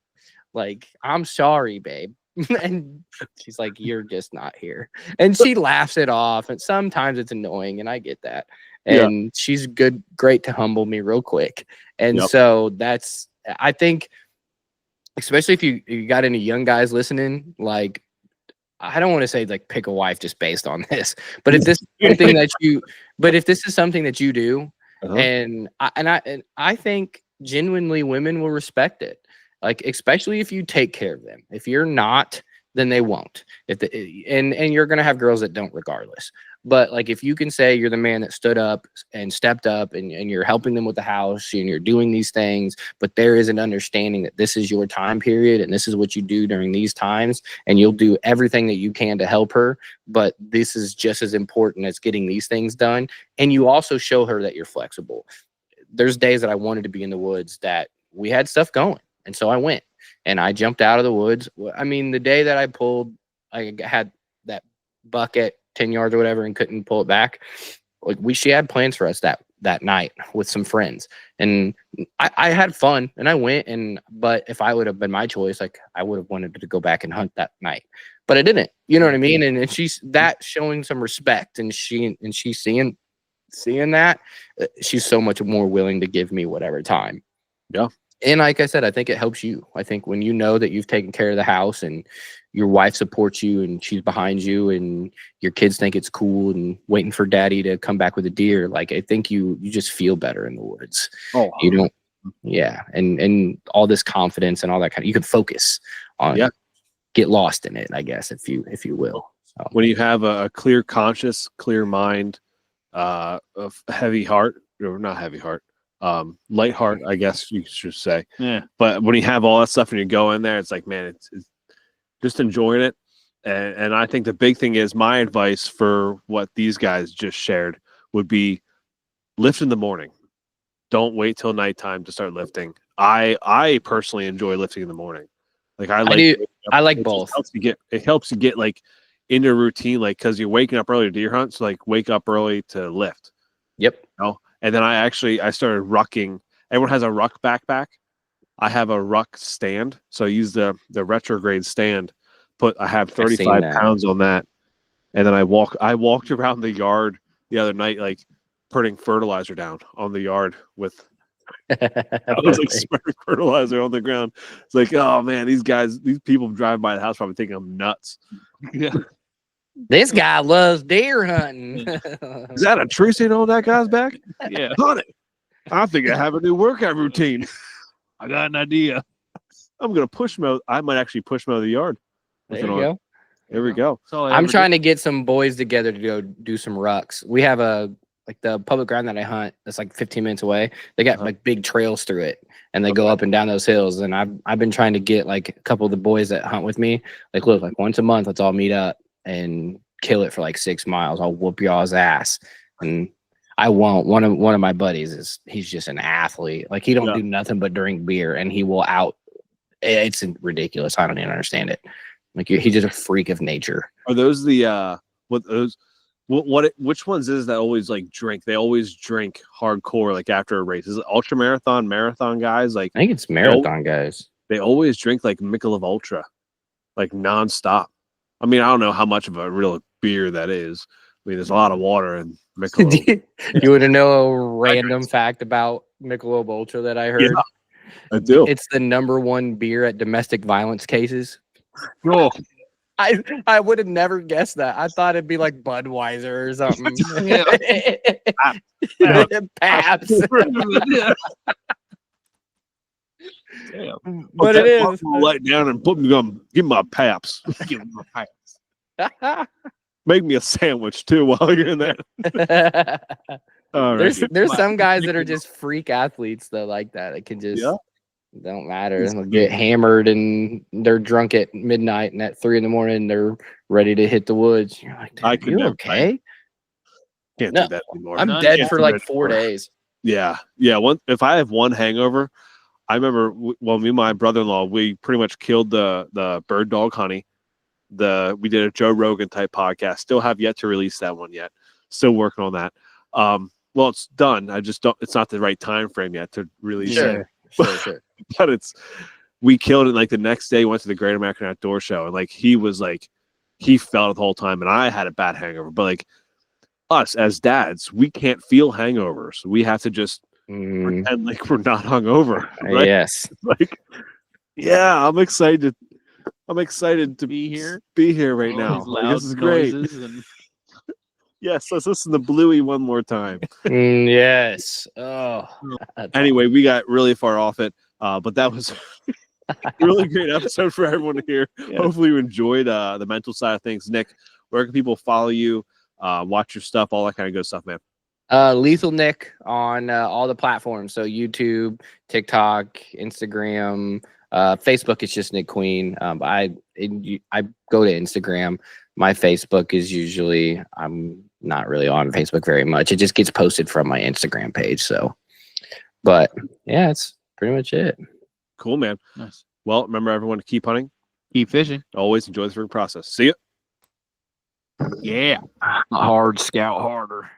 B: Like, I'm sorry, babe. And she's like, you're just not here. And she laughs it off. And sometimes it's annoying, and I get that. And she's great to humble me real quick. And so that's, I think, especially if you got any young guys listening, like, I don't want to say like pick a wife just based on this, but if this is something that you do, and I think genuinely women will respect it. Like, especially if you take care of them. If you're not, then they won't. And you're gonna have girls that don't regardless. But like, if you can say you're the man that stood up and stepped up and you're helping them with the house and you're doing these things, but there is an understanding that this is your time period and this is what you do during these times, and you'll do everything that you can to help her, but this is just as important as getting these things done. And you also show her that you're flexible. There's days that I wanted to be in the woods that we had stuff going. And so I went and I jumped out of the woods. I mean, the day that I had that buck at 10 yards or whatever and couldn't pull it back. Like, she had plans for us that night with some friends, and I had fun and I went. But if I would have been my choice, like, I would have wanted to go back and hunt that night, but I didn't, you know what I mean? And she's that showing some respect, and she's seeing that she's so much more willing to give me whatever time.
A: Yeah.
B: And like I said, I think it helps you. I think when you know that you've taken care of the house and your wife supports you and she's behind you and your kids think it's cool and waiting for daddy to come back with a deer, like, I think you just feel better in the woods.
A: Oh,
B: you don't. Yeah. And all this confidence and all that you can focus on, get lost in it, I guess, if you will. So.
A: When you have a clear conscience, clear mind, a heavy heart, or not heavy heart, light heart, I guess you should say.
D: Yeah.
A: But when you have all that stuff and you go in there, it's like, man, it's just enjoying it. And I think the big thing is, my advice for what these guys just shared would be lift in the morning. Don't wait till nighttime to start lifting. I personally enjoy lifting in the morning. Like, I
B: like both.
A: It helps you get like into a routine, like, because you're waking up early to deer hunt, so like wake up early to lift.
B: Yep.
A: You know? And then I started rucking. Everyone has a ruck backpack. I have a ruck stand, so I use the retrograde stand. I have 35 pounds on that, and then I walked around the yard the other night, like putting fertilizer down on the yard with. I was like spreading fertilizer on the ground. It's like, oh man, these people driving by the house probably think I'm nuts.
D: Yeah.
B: This guy loves deer hunting.
A: Is that a tree stand on that guy's back?
D: Yeah.
A: Hunt it. I think I have a new workout routine.
D: I got an idea.
A: I'm gonna push mow. I might actually push mow the yard.
B: There you go.
A: There we go.
B: I'm trying to get some boys together to go do some rucks. We have the public ground that I hunt that's like 15 minutes away. They got like big trails through it, and they go up and down those hills. And I've been trying to get like a couple of the boys that hunt with me. Like, look, like once a month, let's all meet up and kill it for like 6 miles. I'll whoop y'all's ass. And I won't. One of my buddies he's just an athlete. Like he don't
A: Yeah.
B: do nothing but drink beer, and he will out. It's ridiculous. I don't even understand it. Like he's just a freak of nature.
A: Are those the which ones is that always like drink? They always drink hardcore like after a race. Is it ultra marathon guys? Like
B: I think it's marathon guys.
A: They always drink like Michelob Ultra, like nonstop. I mean, I don't know how much of a real beer that is. I mean, there's a lot of water in Michelob.
B: You want to know a random fact about Michelob Ultra that I heard?
A: Yeah, I do.
B: It's the #1 beer at domestic violence cases.
D: Oh,
B: I would have never guessed that. I thought it'd be like Budweiser or something. Pabst.
A: Damn.
B: But it is.
A: Light down and put me on. Give me my Paps. Give me my Paps. Make me a sandwich too while you're in there.
B: There's some guys that are just freak athletes though, like that. It can just don't matter. They'll get hammered and they're drunk at midnight, and at 3 a.m. they're ready to hit the woods. You're like,
A: I could
B: you
A: never.
B: okay?
A: Can't do that anymore.
B: I'm dead for like 4 days.
A: Yeah. If I have one hangover, I remember me and my brother-in-law, we pretty much killed the bird dog honey. We did a Joe Rogan type podcast. Still have yet to release that one yet. Still working on that. Well, it's done. It's not the right time frame yet to release it.
B: Sure.
A: But we killed it like the next day, went to the Great American Outdoor Show, and like he felt it the whole time, and I had a bad hangover. But like us as dads, we can't feel hangovers. We have to just pretend like we're not hungover. Right?
B: Yes.
A: Like, yeah, I'm excited to be here right now. Like, this is great. Yes, let's listen to Bluey one more time.
B: Yes. Oh.
A: Anyway, we got really far off it, but that was a really great episode for everyone to hear. Yeah. Hopefully you enjoyed the mental side of things. Nick, where can people follow you, watch your stuff, all that kind of good stuff, man?
B: Lethal Nick on all the platforms. So YouTube, TikTok, Instagram, Facebook. It's just Nick Queen. I go to Instagram. My Facebook is usually, I'm not really on Facebook very much. It just gets posted from my Instagram page. So, but yeah, it's pretty much it.
A: Cool, man.
D: Nice.
A: Well, remember everyone to keep hunting,
D: keep fishing,
A: always enjoy the process. See ya.
D: Yeah. Hard scout harder.